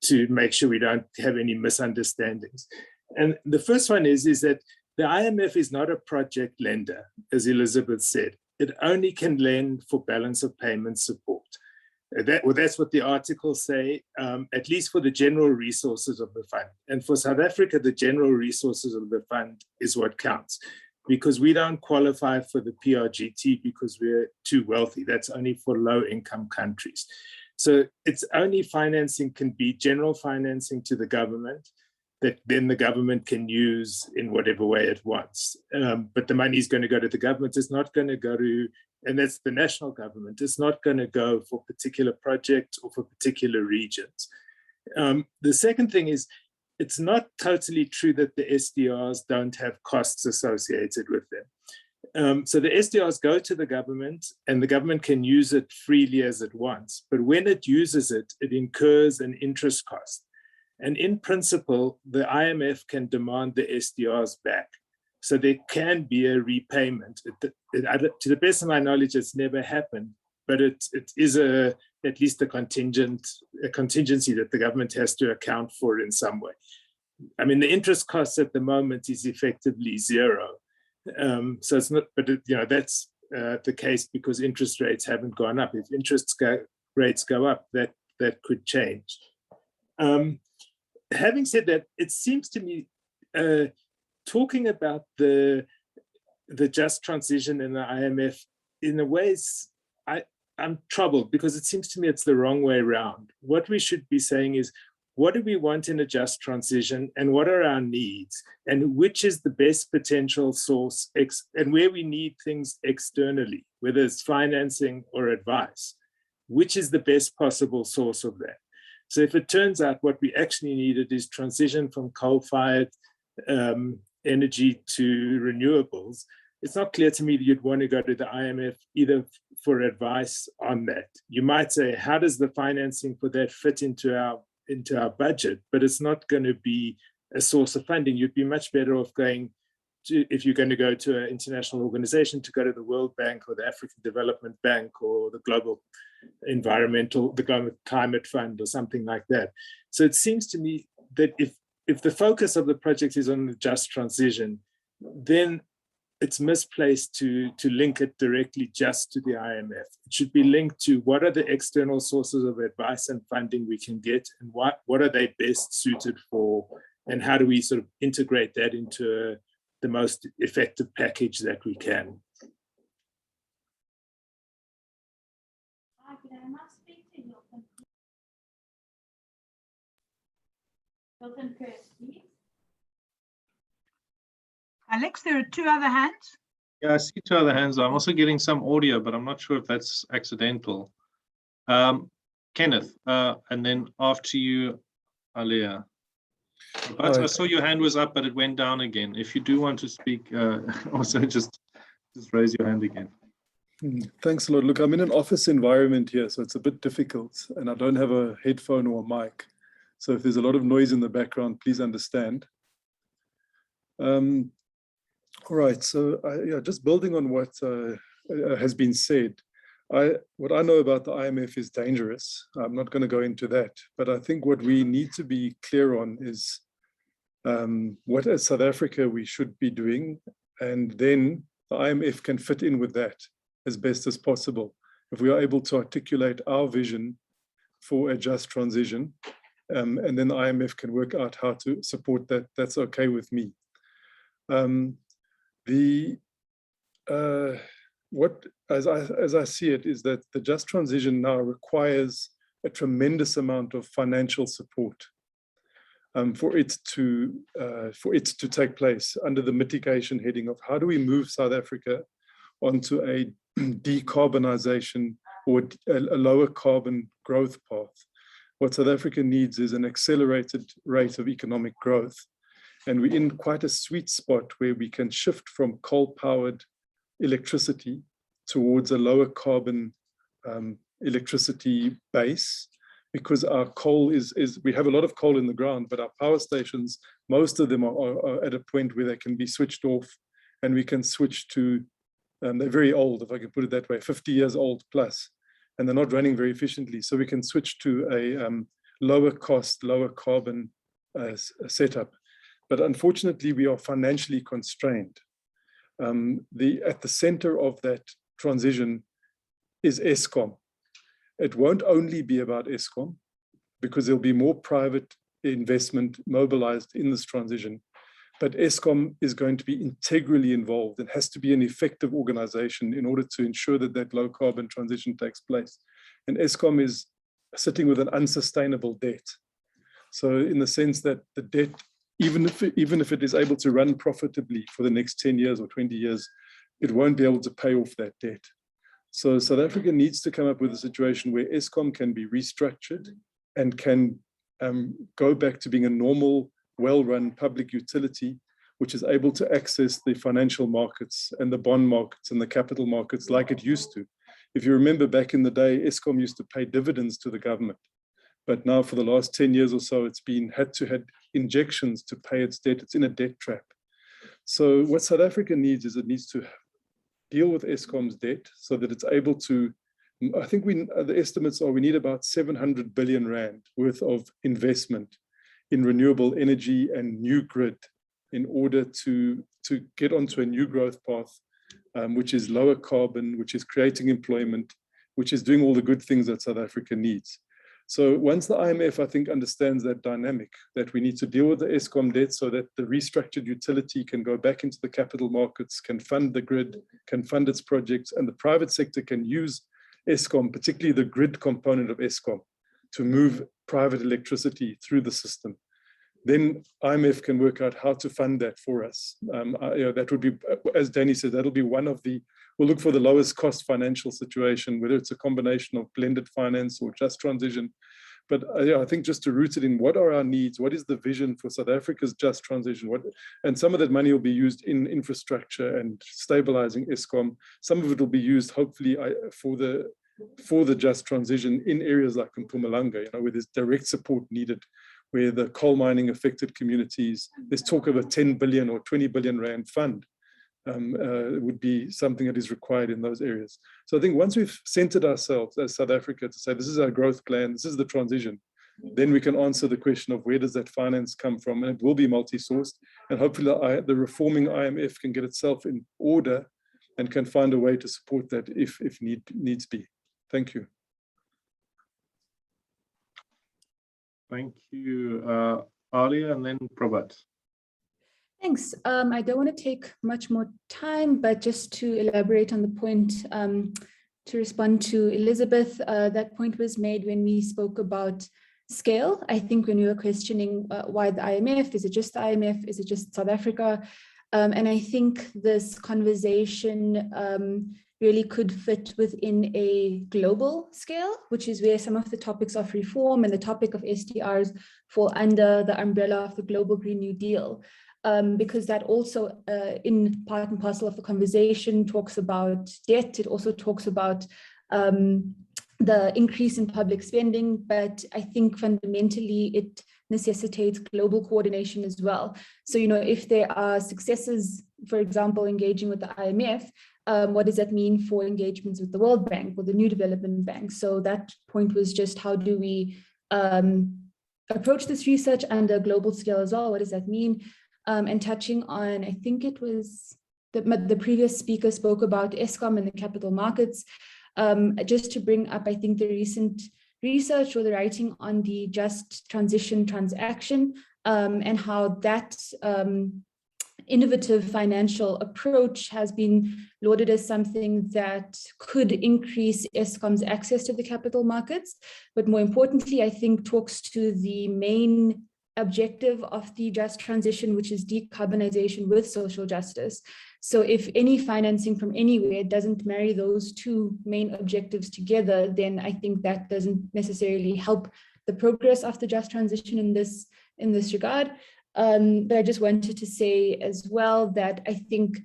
to make sure we don't have any misunderstandings. And the first one is that the IMF is not a project lender, as Elizabeth said. It only can lend for balance of payment support. That's what the articles say, at least for the general resources of the fund. And for South Africa, the general resources of the fund is what counts, because we don't qualify for the PRGT because we're too wealthy. That's only for low-income countries. So it's only financing can be general financing to the government that then the government can use in whatever way it wants. But the money is going to go to the government. It's not going to go to, and that's the national government. It's not going to go for particular projects or for particular regions. The second thing is, it's not totally true that the SDRs don't have costs associated with them. So the SDRs go to the government and the government can use it freely as it wants. But when it uses it, it incurs an interest cost. And in principle, the IMF can demand the SDRs back. So there can be a repayment. To the best of my knowledge, it's never happened, but it is at least a contingency that the government has to account for in some way. I mean, the interest cost at the moment is effectively zero. So it's not, but that's the case because interest rates haven't gone up. If interest rates go up, that could change. Having said that, it seems to me talking about the just transition in the IMF in a way I'm troubled because it seems to me it's the wrong way around. What we should be saying is, what do we want in a just transition and what are our needs and which is the best potential source and where we need things externally, whether it's financing or advice, which is the best possible source of that. So if it turns out what we actually needed is transition from coal-fired energy to renewables, it's not clear to me that you'd want to go to the IMF either for advice on that. You might say, how does the financing for that fit into our budget? But it's not going to be a source of funding. You'd be much better off going to, if you're going to go to an international organization, to go to the World Bank or the African Development Bank or the Global Climate Fund or something like that. So it seems to me that if the focus of the project is on the just transition, then it's misplaced to link it directly just to the IMF. It should be linked to what are the external sources of advice and funding we can get, and what are they best suited for, and how do we sort of integrate that into the most effective package that we can. Alex, there are two other hands. Yeah, I see two other hands. I'm also getting some audio, but I'm not sure if that's accidental. Kenneth, and then after you, Alia. But I saw your hand was up, but it went down again. If you do want to speak, also just raise your hand again. Thanks a lot. Look, I'm in an office environment here, so it's a bit difficult, and I don't have a headphone or a mic. So if there's a lot of noise in the background, please understand. All right, so yeah, just building on what has been said, what I know about the IMF is dangerous. I'm not going to go into that, but I think what we need to be clear on is what as South Africa we should be doing, and then the IMF can fit in with that as best as possible. If we are able to articulate our vision for a just transition, and then the IMF can work out how to support that, that's okay with me. What as I see it is that the just transition now requires a tremendous amount of financial support for it to take place under the mitigation heading of how do we move South Africa onto a decarbonization or a lower carbon growth path. What South Africa needs is an accelerated rate of economic growth. And we're in quite a sweet spot where we can shift from coal-powered electricity towards a lower carbon electricity base, because our coal we have a lot of coal in the ground, but our power stations, most of them are at a point where they can be switched off, and we can switch to, they're very old, if I can put it that way, 50 years old plus, and they're not running very efficiently. So we can switch to a lower cost, lower carbon setup. But unfortunately, we are financially constrained. At the center of that transition is Eskom. It won't only be about Eskom, because there'll be more private investment mobilized in this transition. But Eskom is going to be integrally involved and has to be an effective organization in order to ensure that that low carbon transition takes place. And Eskom is sitting with an unsustainable debt. So in the sense that the debt, even if it is able to run profitably for the next 10 years or 20 years, it won't be able to pay off that debt. So South Africa needs to come up with a situation where Eskom can be restructured and can go back to being a normal, well-run public utility, which is able to access the financial markets and the bond markets and the capital markets like it used to. If you remember back in the day, Eskom used to pay dividends to the government. But now for the last 10 years or so, it's had to have injections to pay its debt. It's in a debt trap. So what South Africa needs is it needs to deal with Eskom's debt so that it's able to, I think the estimates are we need about 700 billion rand worth of investment in renewable energy and new grid in order to get onto a new growth path, which is lower carbon, which is creating employment, which is doing all the good things that South Africa needs. So once the IMF, I think, understands that dynamic, that we need to deal with the Eskom debt so that the restructured utility can go back into the capital markets, can fund the grid, can fund its projects, and the private sector can use Eskom, particularly the grid component of Eskom, to move private electricity through the system. Then IMF can work out how to fund that for us. That would be, as Danny said, that'll be one of the, we'll look for the lowest cost financial situation, whether it's a combination of blended finance or just transition. But I think just to root it in what are our needs, what is the vision for South Africa's just transition, and some of that money will be used in infrastructure and stabilizing Eskom. Some of it will be used hopefully for the just transition in areas like Mpumalanga, where there's direct support needed, where the coal mining affected communities, there's talk of a 10 billion or 20 billion rand fund would be something that is required in those areas. So I think once we've centered ourselves as South Africa to say, this is our growth plan, this is the transition, then we can answer the question of where does that finance come from, and it will be multi-sourced, and hopefully the reforming IMF can get itself in order and can find a way to support that if needs be. Thank you. Thank you, Alia, and then Prabhat. Thanks. I don't want to take much more time, but just to elaborate on the point, to respond to Elizabeth, that point was made when we spoke about scale. I think when we were questioning why the IMF, is it just the IMF, is it just South Africa? And I think this conversation really could fit within a global scale, which is where some of the topics of reform and the topic of SDRs fall under the umbrella of the Global Green New Deal. Because that also, in part and parcel of the conversation, talks about debt. It also talks about the increase in public spending, but I think fundamentally it necessitates global coordination as well. So, if there are successes, for example, engaging with the IMF, what does that mean for engagements with the World Bank or the New Development Bank? So that point was just how do we approach this research under a global scale as well? What does that mean? And touching on, I think it was the previous speaker spoke about Eskom and the capital markets, just to bring up, I think, the recent research or the writing on the just transition transaction and how that innovative financial approach has been lauded as something that could increase Eskom's access to the capital markets. But more importantly, I think talks to the main objective of the just transition, which is decarbonization with social justice. So if any financing from anywhere doesn't marry those two main objectives together, then I think that doesn't necessarily help the progress of the just transition in this regard. But I just wanted to say as well that I think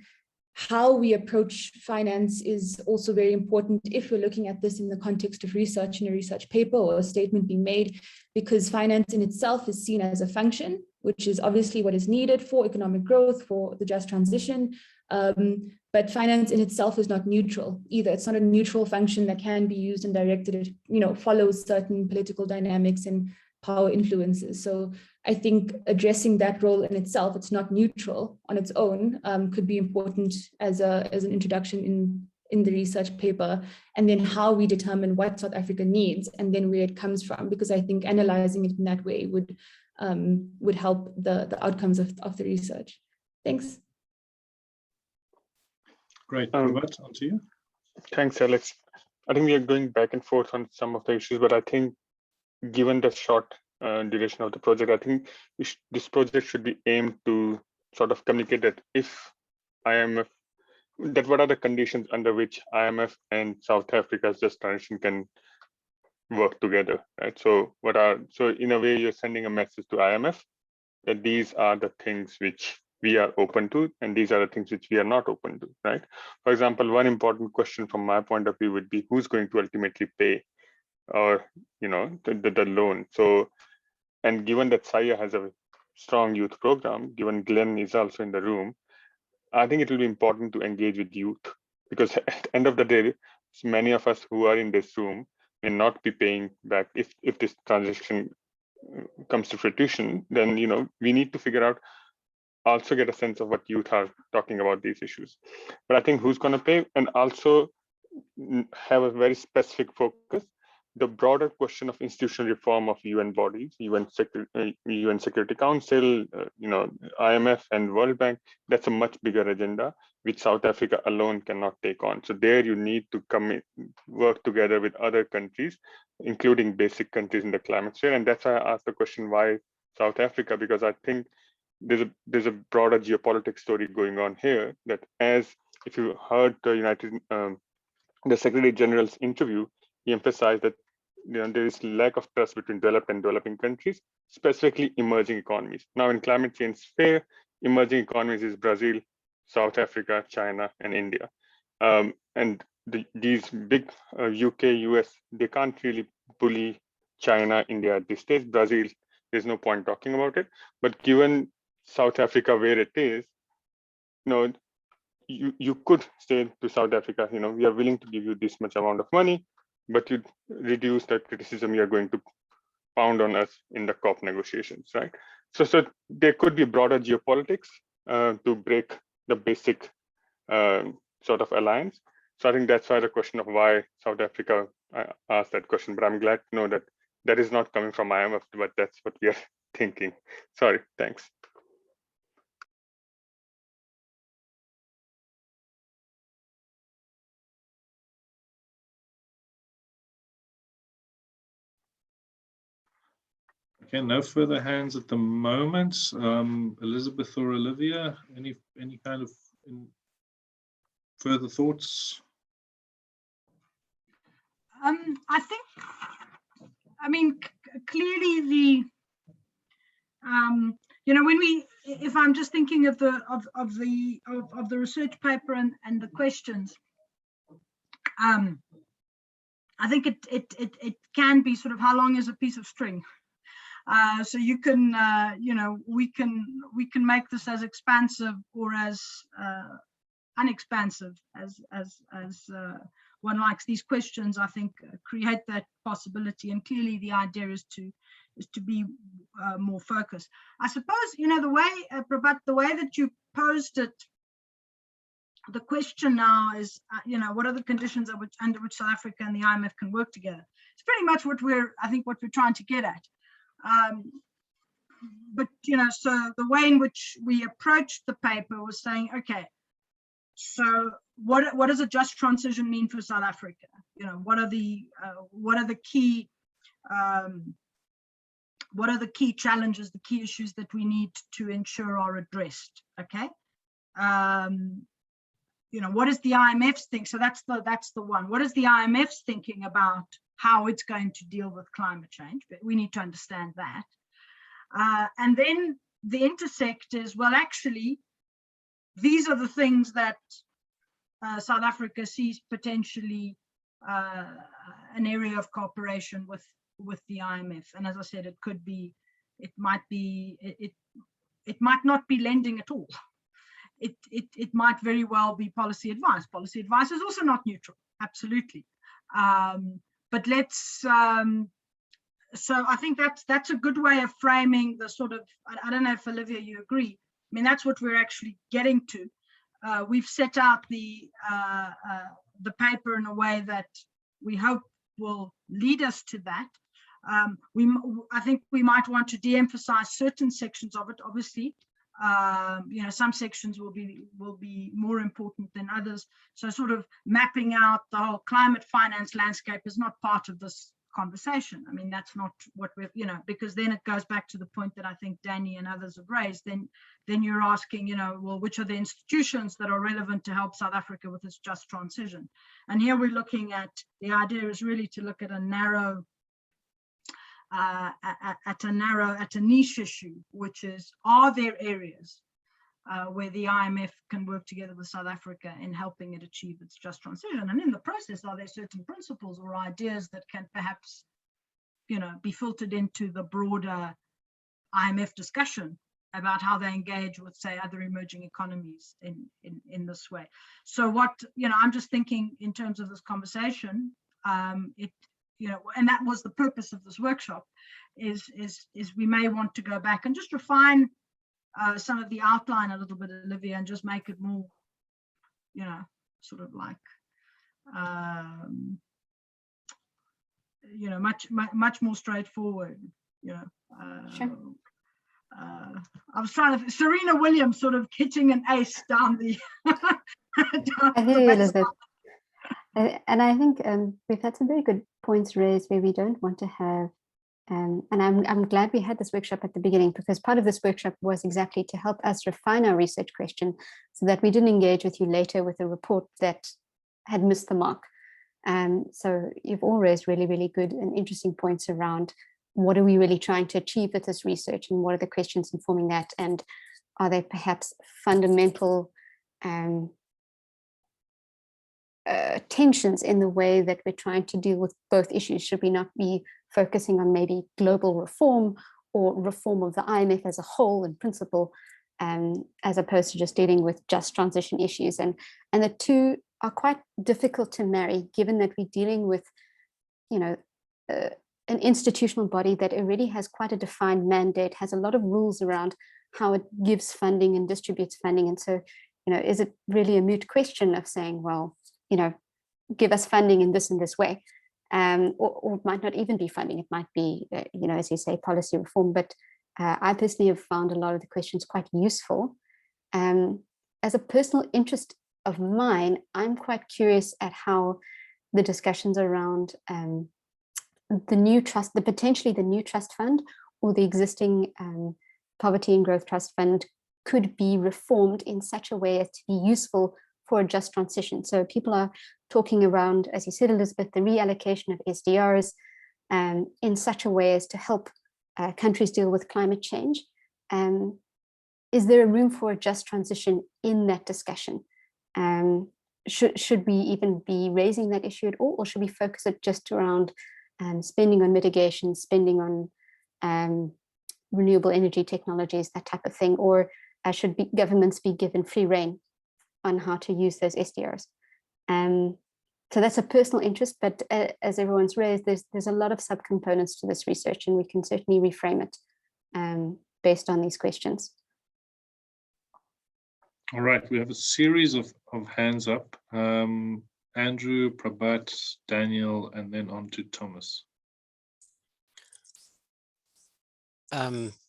how we approach finance is also very important if we're looking at this in the context of research in a research paper or a statement being made, because finance in itself is seen as a function, which is obviously what is needed for economic growth, for the just transition. But finance in itself is not neutral either. It's not a neutral function that can be used and directed. It follows certain political dynamics and power influences. So I think addressing that role in itself, it's not neutral on its own, could be important as an introduction in the research paper, and then how we determine what South Africa needs and then where it comes from, because I think analyzing it in that way would help the outcomes of the research. Thanks. Great, Robert, on to you. Thanks, Alex. I think we are going back and forth on some of the issues, but I think given the short duration of the project, I think this project should be aimed to sort of communicate that if IMF, that what are the conditions under which IMF and South Africa's just transition can work together, right? So in a way you're sending a message to IMF that these are the things which we are open to, and these are the things which we are not open to, right? For example, one important question from my point of view would be who's going to ultimately pay or the loan. So, and given that SAIA has a strong youth program, given Glenn is also in the room, I think it will be important to engage with youth, because at the end of the day, many of us who are in this room may not be paying back if this transaction comes to fruition. Then we need to figure out, also get a sense of what youth are talking about these issues. But I think who's going to pay, and also have a very specific focus. The broader question of institutional reform of UN bodies, UN Security Council, IMF and World Bank, that's a much bigger agenda, which South Africa alone cannot take on. So there you need to work together with other countries, including basic countries in the climate sphere. And that's why I asked the question, why South Africa? Because I think there's a broader geopolitics story going on here, that if you heard the Secretary General's interview, he emphasized that there is lack of trust between developed and developing countries, specifically emerging economies. Now, in climate change sphere, emerging economies is Brazil, South Africa, China, and India. And these big UK, US, they can't really bully China, India at this stage. Brazil, there's no point talking about it. But given South Africa where it is, you could say to South Africa, we are willing to give you this much amount of money, but you reduce the criticism you're going to pound on us in the COP negotiations, right? So there could be broader geopolitics to break the basic sort of alliance. So I think that's why the question of why South Africa, I asked that question, but I'm glad to know that that is not coming from IMF, but that's what we are thinking. Sorry, thanks. Okay, no further hands at the moment. Elizabeth or Olivia, any kind of further thoughts? I think, clearly if I'm just thinking of the research paper and the questions, I think it can be sort of, how long is a piece of string? So you can, we can make this as expansive or as unexpansive as one likes. These questions, I think, create that possibility, and clearly the idea is to be more focused. I suppose, the way that you posed it, the question now is, what are the conditions under which South Africa and the IMF can work together? It's pretty much what we're trying to get at. But so the way in which we approached the paper was saying, okay, so what does a just transition mean for South Africa? What are the key challenges, the key issues that we need to ensure are addressed? Okay. What is the IMF's think? So that's the one. What is the IMF's thinking about how it's going to deal with climate change? But we need to understand that. And then the intersect is, well, actually, these are the things that South Africa sees potentially an area of cooperation with the IMF. And as I said, it might not be lending at all. It might very well be policy advice. Policy advice is also not neutral, absolutely. But let's, so I think that's a good way of framing the sort of, I don't know if Olivia, you agree. I mean, that's what we're actually getting to. We've set out the paper in a way that we hope will lead us to that. I think we might want to de-emphasize certain sections of it, obviously. Some sections will be more important than others. So sort of mapping out the whole climate finance landscape is not part of this conversation. I mean, that's not what we're, because then it goes back to the point that I think Danny and others have raised. Then you're asking, well, which are the institutions that are relevant to help South Africa with its just transition? And here we're looking at, the idea is really to look at a narrow, at a niche issue, which is, are there areas where the IMF can work together with South Africa in helping it achieve its just transition? And in the process, are there certain principles or ideas that can perhaps, be filtered into the broader IMF discussion about how they engage with, say, other emerging economies in this way. So what, I'm just thinking in terms of this conversation, and that was the purpose of this workshop, is we may want to go back and just refine some of the outline a little bit, Olivia, and just make it more, sort of like, much more straightforward. Sure. I was trying to, Serena Williams sort of hitting an ace down the. I hear you, Elizabeth. And I think we've had some very good points raised where we don't want to have, and I'm glad we had this workshop at the beginning, because part of this workshop was exactly to help us refine our research question so that we didn't engage with you later with a report that had missed the mark. So you've all raised really, really good and interesting points around what are we really trying to achieve with this research, and what are the questions informing that, and are there perhaps fundamental tensions in the way that we're trying to deal with both issues? Should we not be focusing on maybe global reform or reform of the IMF as a whole in principle, as opposed to just dealing with just transition issues? And the two are quite difficult to marry, given that we're dealing with, an institutional body that already has quite a defined mandate, has a lot of rules around how it gives funding and distributes funding. And so, is it really a moot question of saying, well, give us funding in this way, or it might not even be funding. It might be, as you say, policy reform. But I personally have found a lot of the questions quite useful. As a personal interest of mine, I'm quite curious at how the discussions around potentially the new trust fund, or the existing poverty and growth trust fund, could be reformed in such a way as to be useful for a just transition. So people are talking around, as you said, Elizabeth, the reallocation of SDRs in such a way as to help countries deal with climate change. Is there a room for a just transition in that discussion? Should we even be raising that issue at all, or should we focus it just around spending on mitigation, spending on renewable energy technologies, that type of thing? Or should governments be given free rein on how to use those SDRs? So that's a personal interest, but as everyone's raised, there's a lot of subcomponents to this research, and we can certainly reframe it based on these questions. All right, we have a series of hands up. Andrew, Prabhat, Daniel, and then on to Thomas.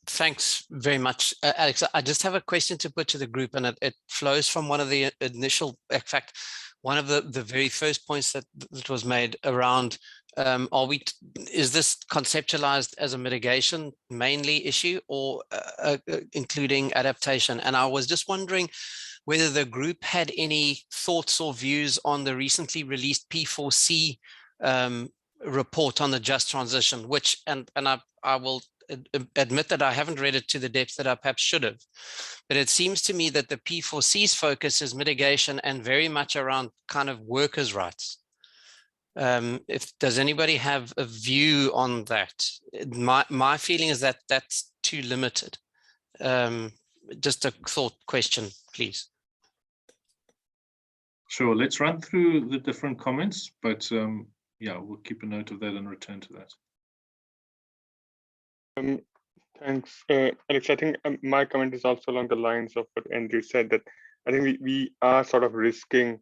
Thanks very much, Alex. I just have a question to put to the group, and it flows from one of the initial, in fact, one of the very first points that was made around, is this conceptualized as a mitigation mainly issue, or including adaptation? And I was just wondering whether the group had any thoughts or views on the recently released P4C report on the just transition, which, and I will admit that I haven't read it to the depth that I perhaps should have, but it seems to me that the P4C's focus is mitigation and very much around kind of workers' rights. Does anybody have a view on that? My feeling is that that's too limited. Just a thought question, please. Sure, let's run through the different comments, but yeah, we'll keep a note of that and return to that. Thanks, Alex. I think my comment is also along the lines of what Andrew said, that I think we are sort of risking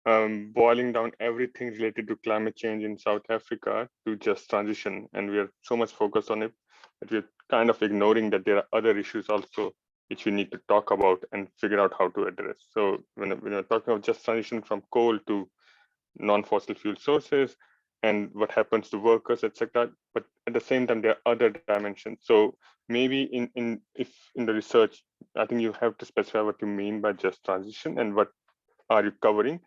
boiling down everything related to climate change in South Africa to just transition. And we are so much focused on it that we're kind of ignoring that there are other issues also which we need to talk about and figure out how to address. So when we're talking about just transition from coal to non-fossil fuel sources, and what happens to workers, etc. But at the same time, there are other dimensions. So maybe in the research, I think you have to specify what you mean by just transition and what are you covering,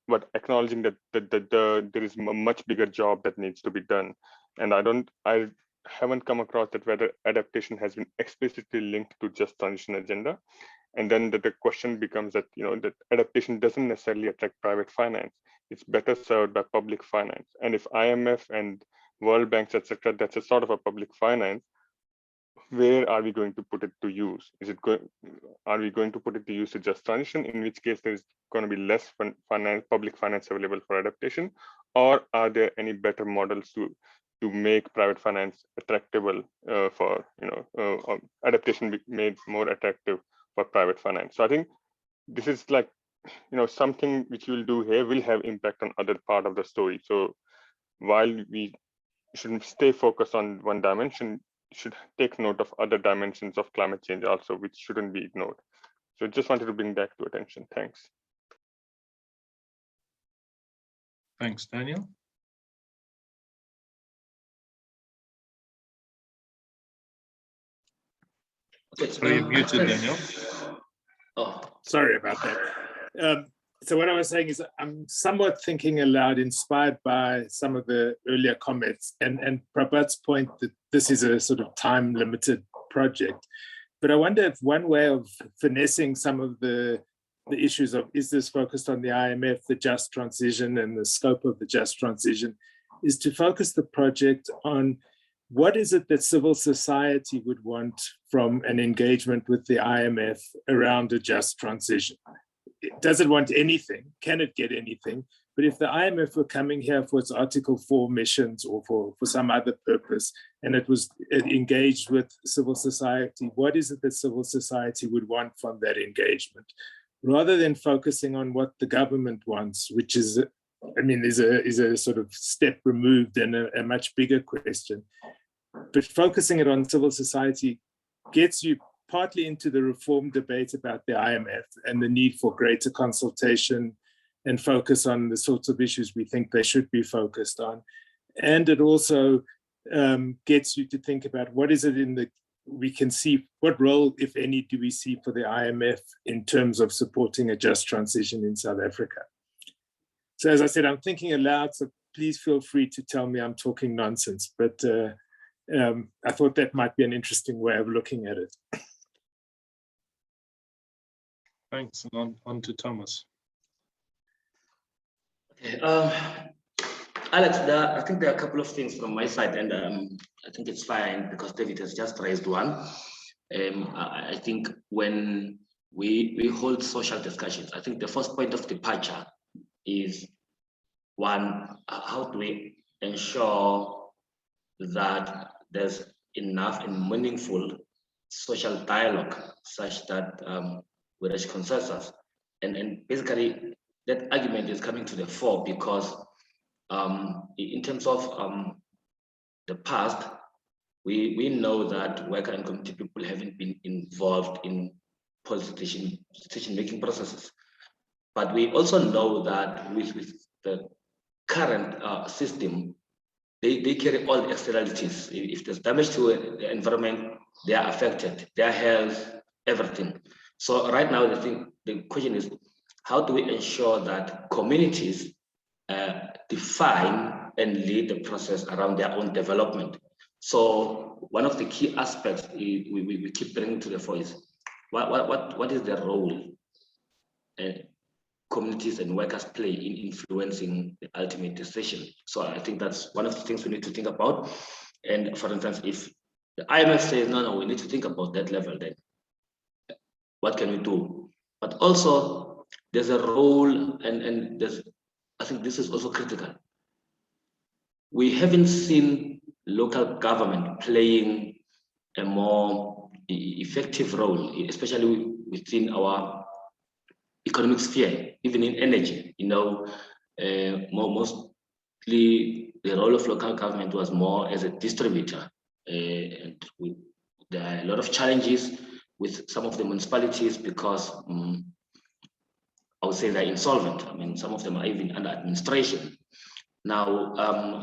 but acknowledging that there is a much bigger job that needs to be done. And I haven't come across that whether adaptation has been explicitly linked to just transition agenda. And then the question becomes that, that adaptation doesn't necessarily attract private finance. It's better served by public finance. And if IMF and World Banks, etc., that's a sort of a public finance, where are we going to put it to use? Are we going to put it to use to just transition, in which case there's going to be less public finance available for adaptation, or are there any better models to make private finance attractive for adaptation be made more attractive for private finance? So I think this is like something which we'll do here will have impact on other part of the story. So while we shouldn't stay focused on one dimension, should take note of other dimensions of climate change also, which shouldn't be ignored. So just wanted to bring that to attention. Thanks. Thanks, Daniel. Okay, Sorry, you're muted, Daniel. Oh, Sorry about that. So what I was saying is I'm somewhat thinking aloud, inspired by some of the earlier comments and Prabhat's point that this is a sort of time-limited project. But I wonder if one way of finessing some of the issues of, is this focused on the IMF, the just transition and the scope of the just transition, is to focus the project on what is it that civil society would want from an engagement with the IMF around a just transition? Does it want anything? Can it get anything? But if the IMF were coming here for its Article 4 missions or for some other purpose, and it engaged with civil society, what is it that civil society would want from that engagement? Rather than focusing on what the government wants, which is, I mean, is a sort of step removed and a much bigger question. But focusing it on civil society gets you partly into the reform debate about the IMF and the need for greater consultation and focus on the sorts of issues we think they should be focused on. And it also gets you to think about what is it we can see, what role, if any, do we see for the IMF in terms of supporting a just transition in South Africa? So as I said, I'm thinking aloud, so please feel free to tell me I'm talking nonsense, but I thought that might be an interesting way of looking at it. Thanks, and on to Thomas. okay. Alex, I think there are a couple of things from my side, and I think it's fine because David has just raised one. I think when we hold social discussions, I think the first point of departure is one, how do we ensure that there's enough and meaningful social dialogue such that we reach consensus. And basically that argument is coming to the fore because in terms of the past, we know that worker and community people haven't been involved in decision-making processes. But we also know that with the current system, they carry all the externalities. If there's damage to the environment, they are affected, their health, everything. So right now, the question is, how do we ensure that communities define and lead the process around their own development? So one of the key aspects we keep bringing to the fore is what is the role communities and workers play in influencing the ultimate decision? So I think that's one of the things we need to think about. And for instance, if the IMF says, no, we need to think about that level, then what can we do? But also there's a role, and I think this is also critical. We haven't seen local government playing a more effective role, especially within our economic sphere, even in energy. Mostly the role of local government was more as a distributor. And there are a lot of challenges with some of the municipalities because I would say they're insolvent. I mean, some of them are even under administration. Now,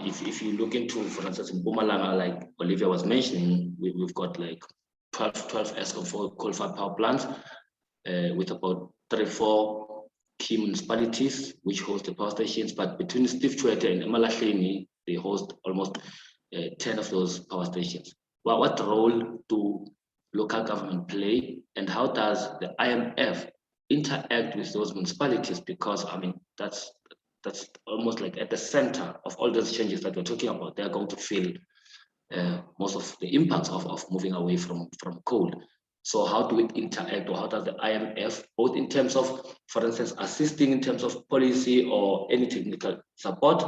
if you look into, for instance, in Mpumalanga, like Olivia was mentioning, we've got like 12 Eskom coal-fired power plants with about 3-4 key municipalities which host the power stations. But between Steve Tshwete and Emalahleni, they host almost 10 of those power stations. Well, what role do local government play, and how does the IMF interact with those municipalities? Because I mean, that's almost like at the center of all those changes that we're talking about. They're going to feel most of the impacts of moving away from coal. So how do we interact, or how does the IMF, both in terms of, for instance, assisting in terms of policy or any technical support,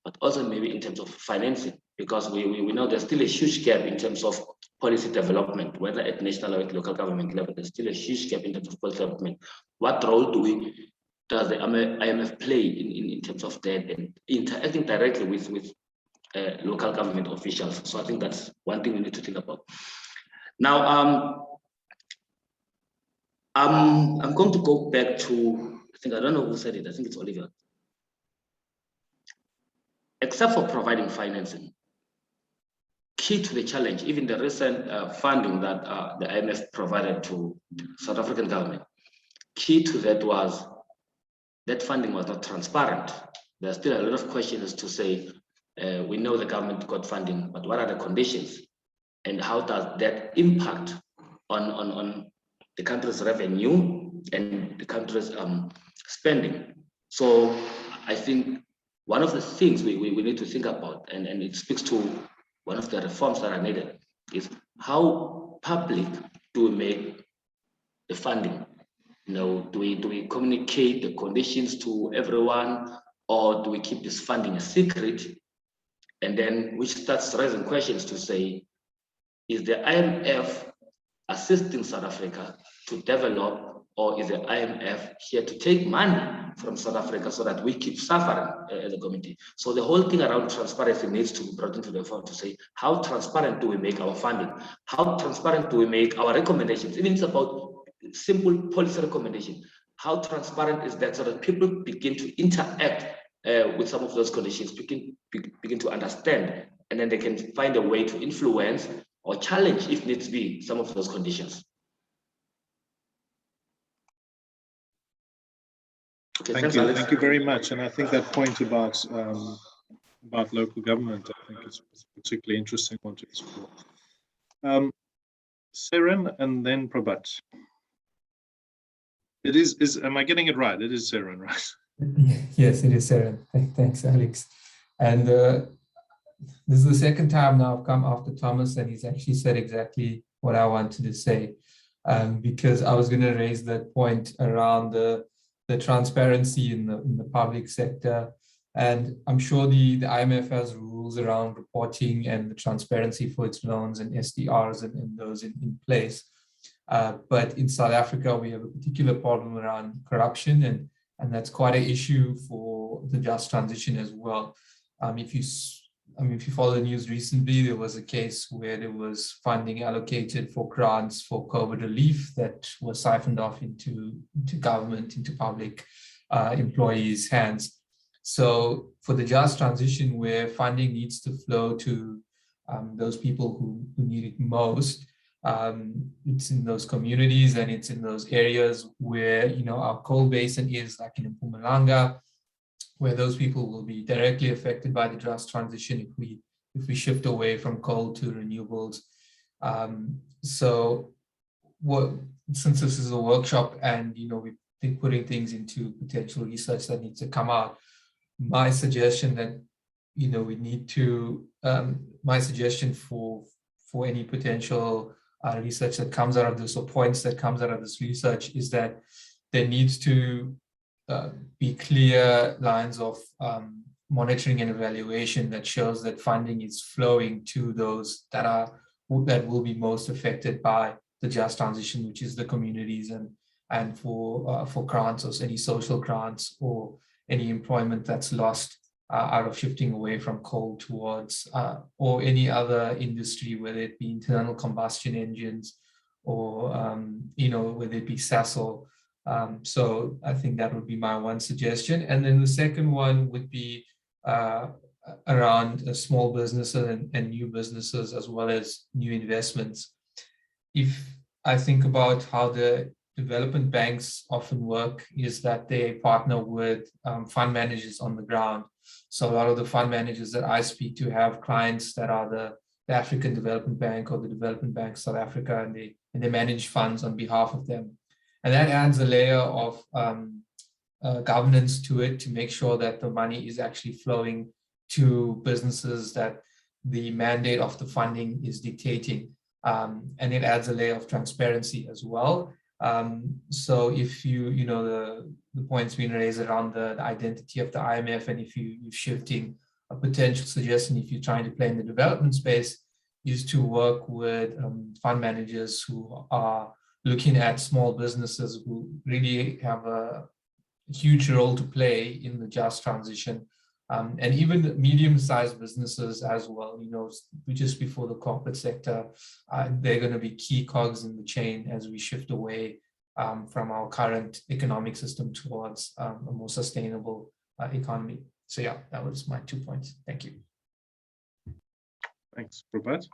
but also maybe in terms of financing, because we know there's still a huge gap in terms of policy development, whether at national or at local government level, there's still a huge gap in terms of policy development. What role does the IMF play in terms of that, and interacting directly with local government officials? So I think that's one thing we need to think about. Now, I'm going to go back to, I don't know who said it, I think it's Oliver. Except for providing financing, key to the challenge, even the recent funding that the IMF provided to the South African government, key to that was that funding was not transparent. There's still a lot of questions to say, we know the government got funding, but what are the conditions? And how does that impact on the country's revenue and the country's spending? So I think one of the things we need to think about, and it speaks to one of the reforms that are needed, is how public do we make the funding? You know, do we communicate the conditions to everyone, or do we keep this funding a secret? And then which starts raising questions to say, is the IMF assisting South Africa to develop, or is the IMF here to take money from South Africa so that we keep suffering as a community? So the whole thing around transparency needs to be brought into the front to say, how transparent do we make our funding? How transparent do we make our recommendations? Even it's about simple policy recommendation. How transparent is that, so that people begin to interact with some of those conditions, begin to understand, and then they can find a way to influence or challenge, if needs be, some of those conditions. Okay, thank you. Thank you very much. And I think that point about local government, I think is a particularly interesting one to explore. Seren and then Prabhat. It is, am I getting it right? It is Seren, right? Yes, it is Seren. Thanks, Alex. And this is the second time now I've come after Thomas, and he's actually said exactly what I wanted to say, because I was going to raise that point around the transparency in the public sector. And I'm sure the IMF has rules around reporting and the transparency for its loans and SDRs and those in place. But in South Africa, we have a particular problem around corruption, and that's quite an issue for the just transition as well. If you follow the news recently, there was a case where there was funding allocated for grants for COVID relief that was siphoned off into government, into public employees' hands. So for the just transition, where funding needs to flow to those people who need it most, it's in those communities and it's in those areas where, you know, our coal basin is, like in Mpumalanga, where those people will be directly affected by the just transition if we shift away from coal to renewables. So since this is a workshop and, you know, we've been putting things into potential research that needs to come out, my suggestion that, you know, we need to, my suggestion for any potential research that comes out of this, or points that comes out of this research, is that there needs to be clear lines of monitoring and evaluation that shows that funding is flowing to those that will be most affected by the just transition, which is the communities, and for grants, or any social grants, or any employment that's lost out of shifting away from coal towards or any other industry, whether it be internal combustion engines or you know, whether it be Sasol. So I think that would be my one suggestion. And then the second one would be around small businesses and new businesses, as well as new investments. If I think about how the development banks often work, is that they partner with fund managers on the ground. So a lot of the fund managers that I speak to have clients that are the African Development Bank or the Development Bank South Africa, and they manage funds on behalf of them. And that adds a layer of governance to it, to make sure that the money is actually flowing to businesses that the mandate of the funding is dictating. And it adds a layer of transparency as well. So if the points being raised around the identity of the IMF, and if you're shifting a potential suggestion, if you're trying to play in the development space, is to work with fund managers who are looking at small businesses who really have a huge role to play in the just transition. And even medium-sized businesses as well, just before the corporate sector, they're going to be key cogs in the chain as we shift away from our current economic system towards a more sustainable economy. So yeah, that was my 2 points. Thank you. Thanks, Robert.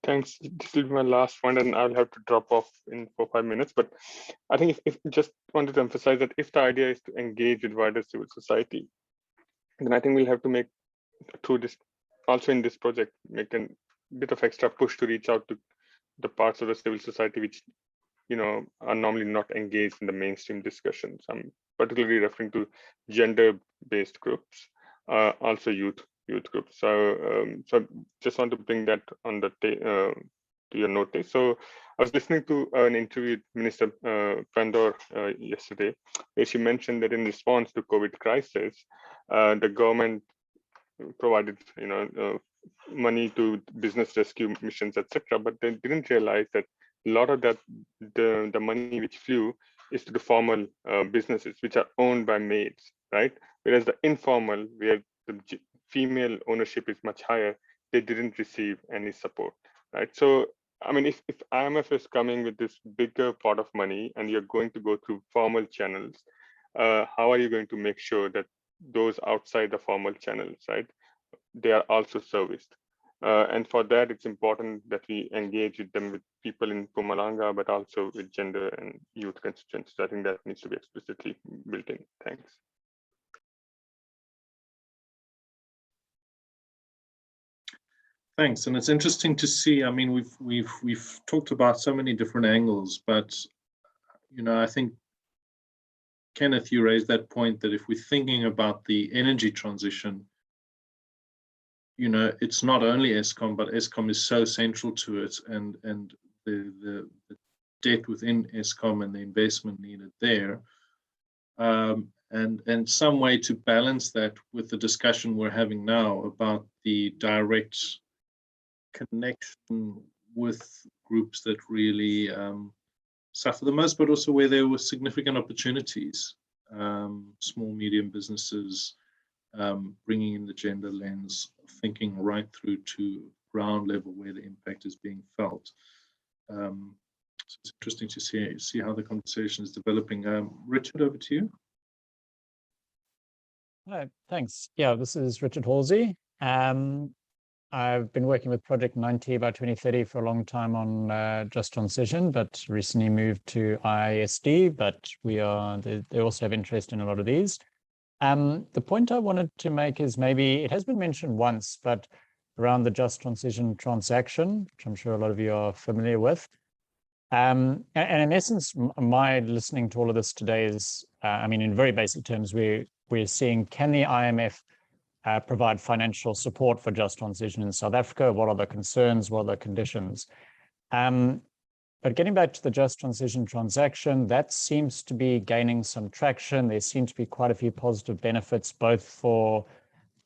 Thanks. This will be my last point, and I'll have to drop off in 4 or 5 minutes. But I think if just wanted to emphasize that if the idea is to engage with wider civil society, then I think we'll have to make through this, also in this project, make a bit of extra push to reach out to the parts of the civil society which are normally not engaged in the mainstream discussions. I'm particularly referring to gender-based groups, also youth groups. So just want to bring that on the to your notice. So I was listening to an interview with Minister Pandor yesterday, where she mentioned that in response to COVID crisis, the government provided money to business rescue missions, etc. But they didn't realize that a lot of that the money which flew is to the formal businesses which are owned by maids, right? Whereas the informal, where the female ownership is much higher, they didn't receive any support, right? So I mean, if IMF is coming with this bigger pot of money and you're going to go through formal channels, how are you going to make sure that those outside the formal channels, right, they are also serviced? And for that, it's important that we engage with them, with people in Mpumalanga, but also with gender and youth constituencies. I think that needs to be explicitly built in. Thanks. Thanks, and it's interesting to see. I mean, we've talked about so many different angles, but I think, Kenneth, you raised that point that if we're thinking about the energy transition, it's not only Eskom, but Eskom is so central to it, and the debt within Eskom and the investment needed there, and some way to balance that with the discussion we're having now about the direct connection with groups that really suffer the most, but also where there were significant opportunities, small, medium businesses, bringing in the gender lens, thinking right through to ground level where the impact is being felt. So it's interesting to see how the conversation is developing. Richard, over to you. Hi, thanks. Yeah, this is Richard Halsey. I've been working with Project 90 by 2030 for a long time on just transition, but recently moved to IISD, but they also have interest in a lot of these. The point I wanted to make is, maybe it has been mentioned once, but around the just transition transaction, which I'm sure a lot of you are familiar with. And in essence, my listening to all of this today is, I mean, in very basic terms, we're seeing, can the IMF provide financial support for just transition in South Africa? What are the concerns? What are the conditions? But getting back to the just transition transaction, that seems to be gaining some traction. There seem to be quite a few positive benefits, both for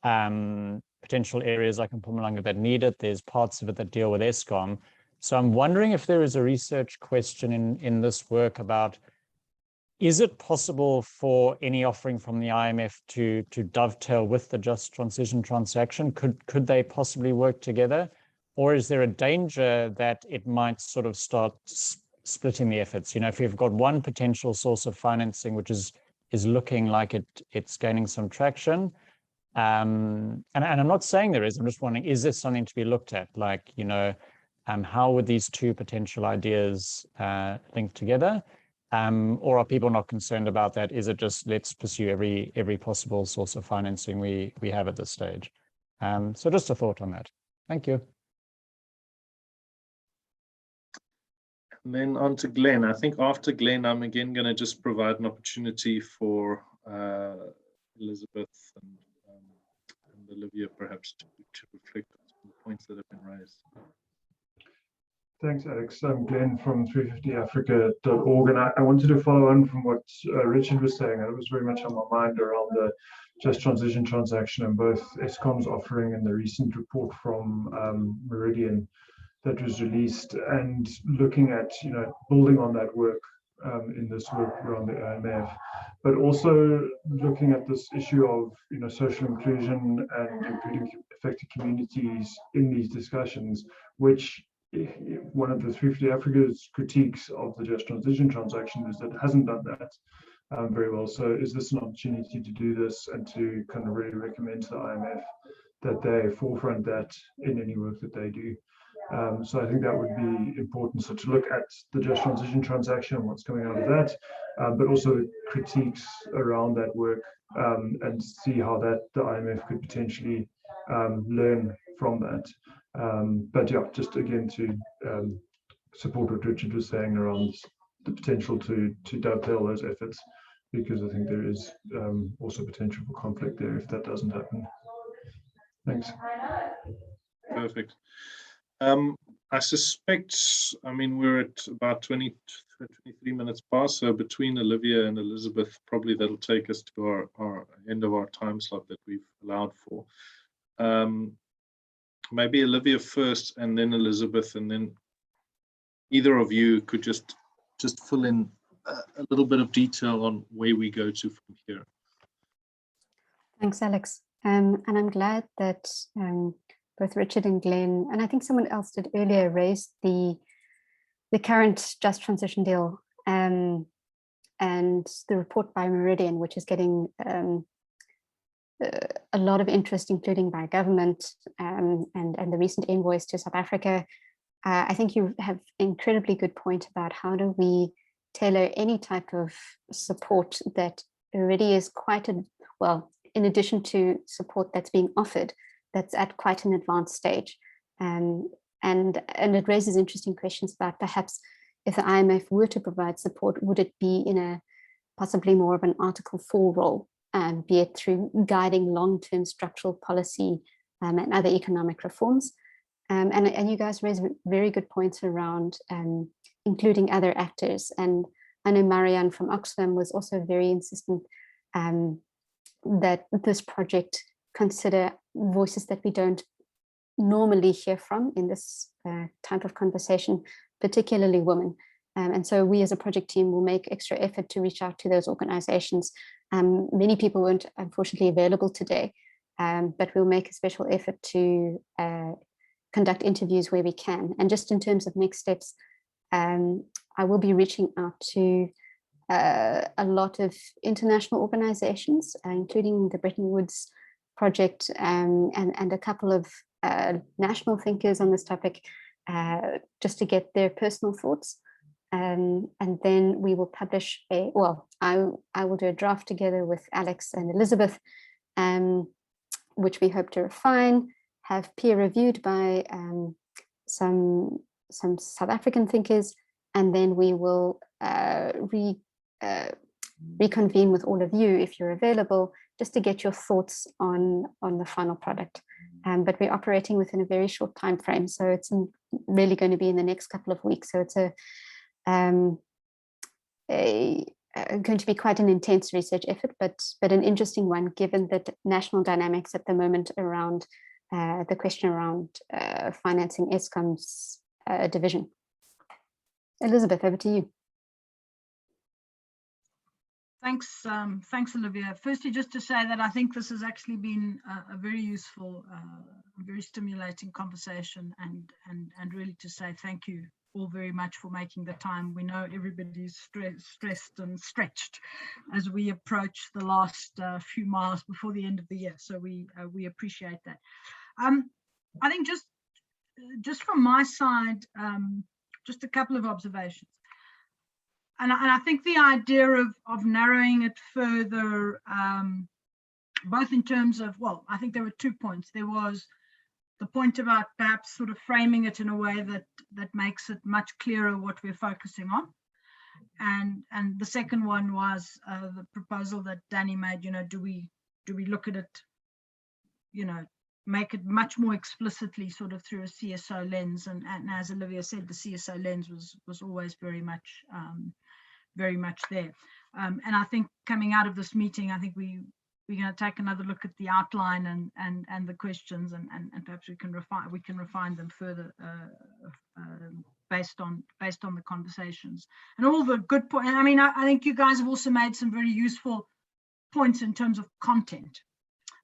potential areas like in Mpumalanga that need it. There's parts of it that deal with Eskom. So I'm wondering if there is a research question in this work about, is it possible for any offering from the IMF to dovetail with the just transition transaction? Could they possibly work together? Or is there a danger that it might sort of start splitting the efforts? If you've got one potential source of financing, which is looking like it's gaining some traction. And I'm not saying there is, I'm just wondering, is this something to be looked at? Like, how would these two potential ideas link together? Or are people not concerned about that? Is it just, let's pursue every possible source of financing we have at this stage? So just a thought on that. Thank you. And then on to Glenn. I think after Glenn, I'm again going to just provide an opportunity for Elizabeth and the Olivia perhaps to reflect on some of the points that have been raised. Thanks, Alex. I'm Glenn from 350africa.org, and I wanted to follow on from what Richard was saying. It was very much on my mind around the Just Transition transaction and both Eskom's offering and the recent report from Meridian that was released, and looking at, building on that work in this work around the IMF, but also looking at this issue of social inclusion and including affected communities in these discussions, which one of the 350 Africa's critiques of the Just Transition transaction is that it hasn't done that very well. So is this an opportunity to do this and to kind of really recommend to the IMF that they forefront that in any work that they do? So I think that would be important. So to look at the Just Transition transaction and what's coming out of that, but also critiques around that work, and see how that the IMF could potentially learn from that. But yeah, just again to support what Richard was saying around the potential to dovetail those efforts, because I think there is also potential for conflict there if that doesn't happen. Thanks. Perfect. I suspect, we're at about 23 minutes past, so between Olivia and Elizabeth, probably that'll take us to our end of our time slot that we've allowed for. Maybe Olivia first and then Elizabeth, and then either of you could just fill in a little bit of detail on where we go to from here. Thanks, Alex. And I'm glad that both Richard and Glenn, and I think someone else did earlier, raised the current Just Transition deal and the report by Meridian, which is getting a lot of interest, including by government, and the recent envoys to South Africa. I think you have an incredibly good point about how do we tailor any type of support that already is quite in addition to support that's being offered, that's at quite an advanced stage. And it raises interesting questions about perhaps if the IMF were to provide support, would it be in a possibly more of an Article 4 role, be it through guiding long-term structural policy and other economic reforms. And you guys raise very good points around including other actors. And I know Marianne from Oxfam was also very insistent that this project consider voices that we don't normally hear from in this type of conversation, particularly women. And so we as a project team will make extra effort to reach out to those organizations. Many people weren't unfortunately available today, but we'll make a special effort to conduct interviews where we can. And just in terms of next steps, I will be reaching out to a lot of international organizations, including the Bretton Woods Project and a couple of national thinkers on this topic, just to get their personal thoughts. And then we will publish I will do a draft together with Alex and Elizabeth, which we hope to refine, have peer reviewed by some South African thinkers, and then we will reconvene with all of you if you're available, just to get your thoughts on the final product. But we're operating within a very short time frame, so it's really going to be in the next couple of weeks. So it's going to be quite an intense research effort, but an interesting one, given the national dynamics at the moment around the question around financing Eskom's division. Elizabeth, over to you. Thanks, Olivia. Firstly, just to say that I think this has actually been a very useful, very stimulating conversation, and really to say thank you all very much for making the time. We know everybody's stressed and stretched as we approach the last few miles before the end of the year, so we appreciate that. I think just from my side, just a couple of observations. And I think the idea of narrowing it further, both in terms of, I think there were 2 points. There was the point about perhaps sort of framing it in a way that makes it much clearer what we're focusing on. And the second one was the proposal that Danny made, do we look at it you know, make it much more explicitly sort of through a CSO lens. And as Olivia said, the CSO lens was always very much there. And I think coming out of this meeting, I think we're going to take another look at the outline and the questions, and perhaps we can refine them further based on the conversations and all the good points. I mean, I think you guys have also made some very useful points in terms of content.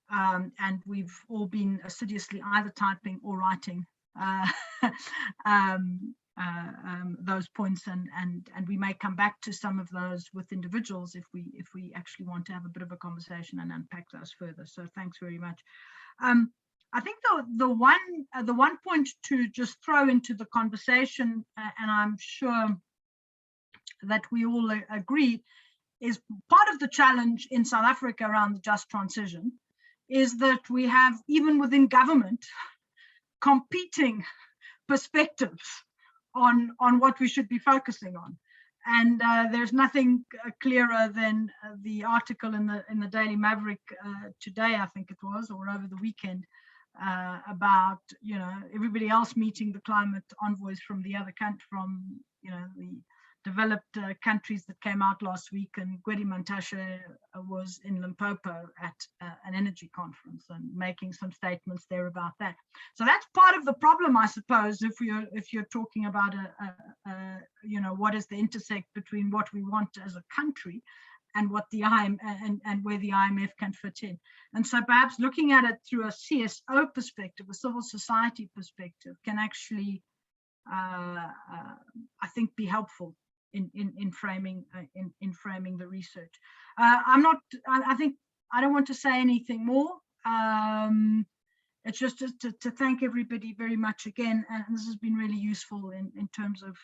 And we've all been assiduously either typing or writing those points, and we may come back to some of those with individuals if we actually want to have a bit of a conversation and unpack those further. So thanks very much. I think the one point to just throw into the conversation, and I'm sure that we all agree, is part of the challenge in South Africa around the just transition is that we have, even within government, competing perspectives on what we should be focusing on. And there's nothing clearer than the article in the Daily Maverick today, I think it was, or over the weekend, about, you know, everybody else meeting the climate envoys from the other country, from, you know, the developed countries that came out last week, and Gwedi Mantashe was in Limpopo at an energy conference and making some statements there about that. So that's part of the problem, I suppose, if you're talking about you know, what is the intersect between what we want as a country and what the and where the IMF can fit in. And so perhaps looking at it through a CSO perspective, a civil society perspective, can actually I think be helpful in framing the research. I think I don't want to say anything more. It's just to thank everybody very much again, and this has been really useful in terms of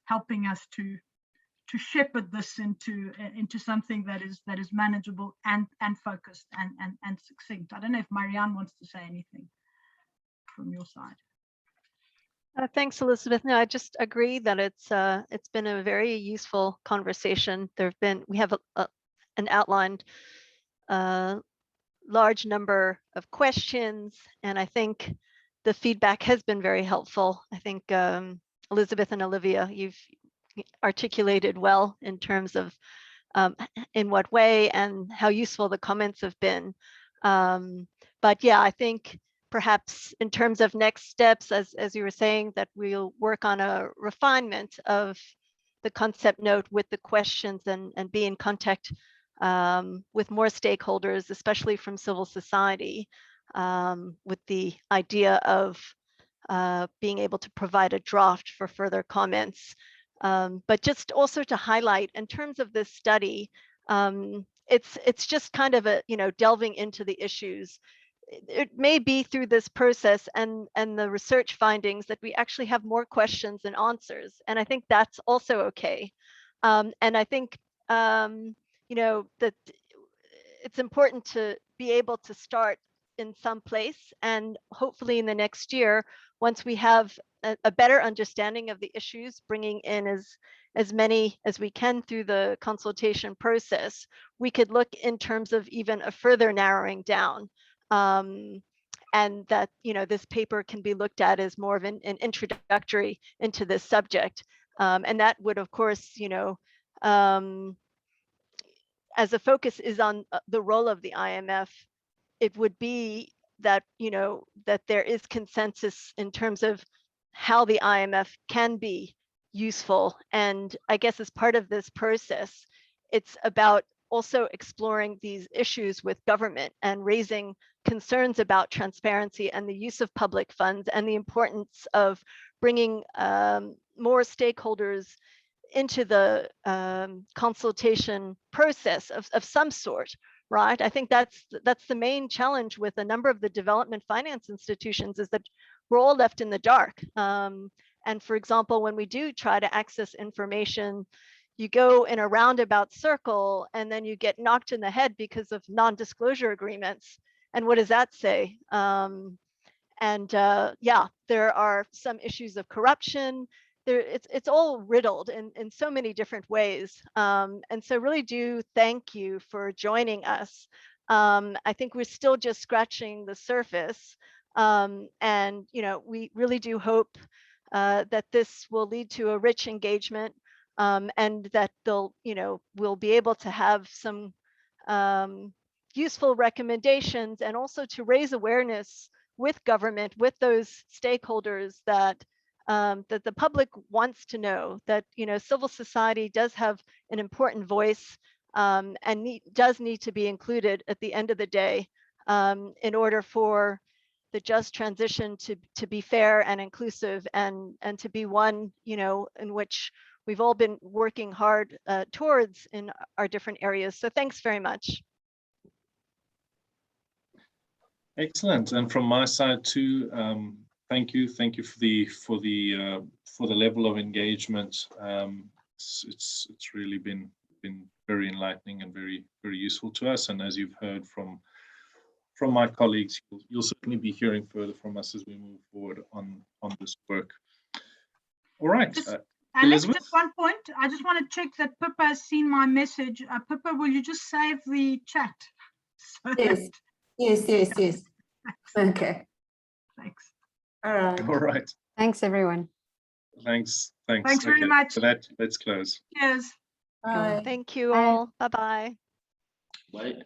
helping us to shepherd this into something that is manageable and focused and succinct. I don't know if Marianne wants to say anything from your side. Thanks, Elizabeth. No, I just agree that it's been a very useful conversation. We have an outlined large number of questions, and I think the feedback has been very helpful. I think Elizabeth and Olivia, you've articulated well in terms of in what way and how useful the comments have been. But yeah, I think perhaps in terms of next steps, as you were saying, that we'll work on a refinement of the concept note with the questions and be in contact with more stakeholders, especially from civil society, with the idea of being able to provide a draft for further comments. But just also to highlight, in terms of this study, it's just kind of a, you know, delving into the issues. It may be through this process and the research findings that we actually have more questions than answers. And I think that's also okay. And I think, you know, that it's important to be able to start in some place, and hopefully in the next year, once we have a better understanding of the issues, bringing in as many as we can through the consultation process, we could look in terms of even a further narrowing down. And that, you know, this paper can be looked at as more of an introductory into this subject. And that would, of course, you know, as the focus is on the role of the IMF, it would be that, you know, that there is consensus in terms of how the IMF can be useful. And I guess as part of this process, it's about also exploring these issues with government and raising concerns about transparency and the use of public funds and the importance of bringing more stakeholders into the consultation process of some sort, right? I think that's the main challenge with a number of the development finance institutions, is that we're all left in the dark. And for example, when we do try to access information, you go in a roundabout circle and then you get knocked in the head because of non-disclosure agreements. And what does that say? Yeah, there are some issues of corruption. It's all riddled in so many different ways. And so really do thank you for joining us. I think we're still just scratching the surface. And, we really do hope that this will lead to a rich engagement, and that we'll be able to have some useful recommendations, and also to raise awareness with government, with those stakeholders, that that the public wants to know that civil society does have an important voice, and does need to be included at the end of the day, in order for the just transition to be fair and inclusive, and to be one in which we've all been working hard towards in our different areas. So thanks very much. Excellent. And from my side too, thank you for the level of engagement. It's really been very enlightening and very useful to us. And as you've heard from my colleagues, you'll certainly be hearing further from us as we move forward on this work. All right. Alex, Elizabeth? just one point. I just want to check that Pippa has seen my message. Pippa, will you just save the chat? Yes. Okay. Thanks. All right. All right. Thanks, everyone. Thanks very much. For that, let's close. Cheers. Bye. Thank you all. Bye-bye. Bye.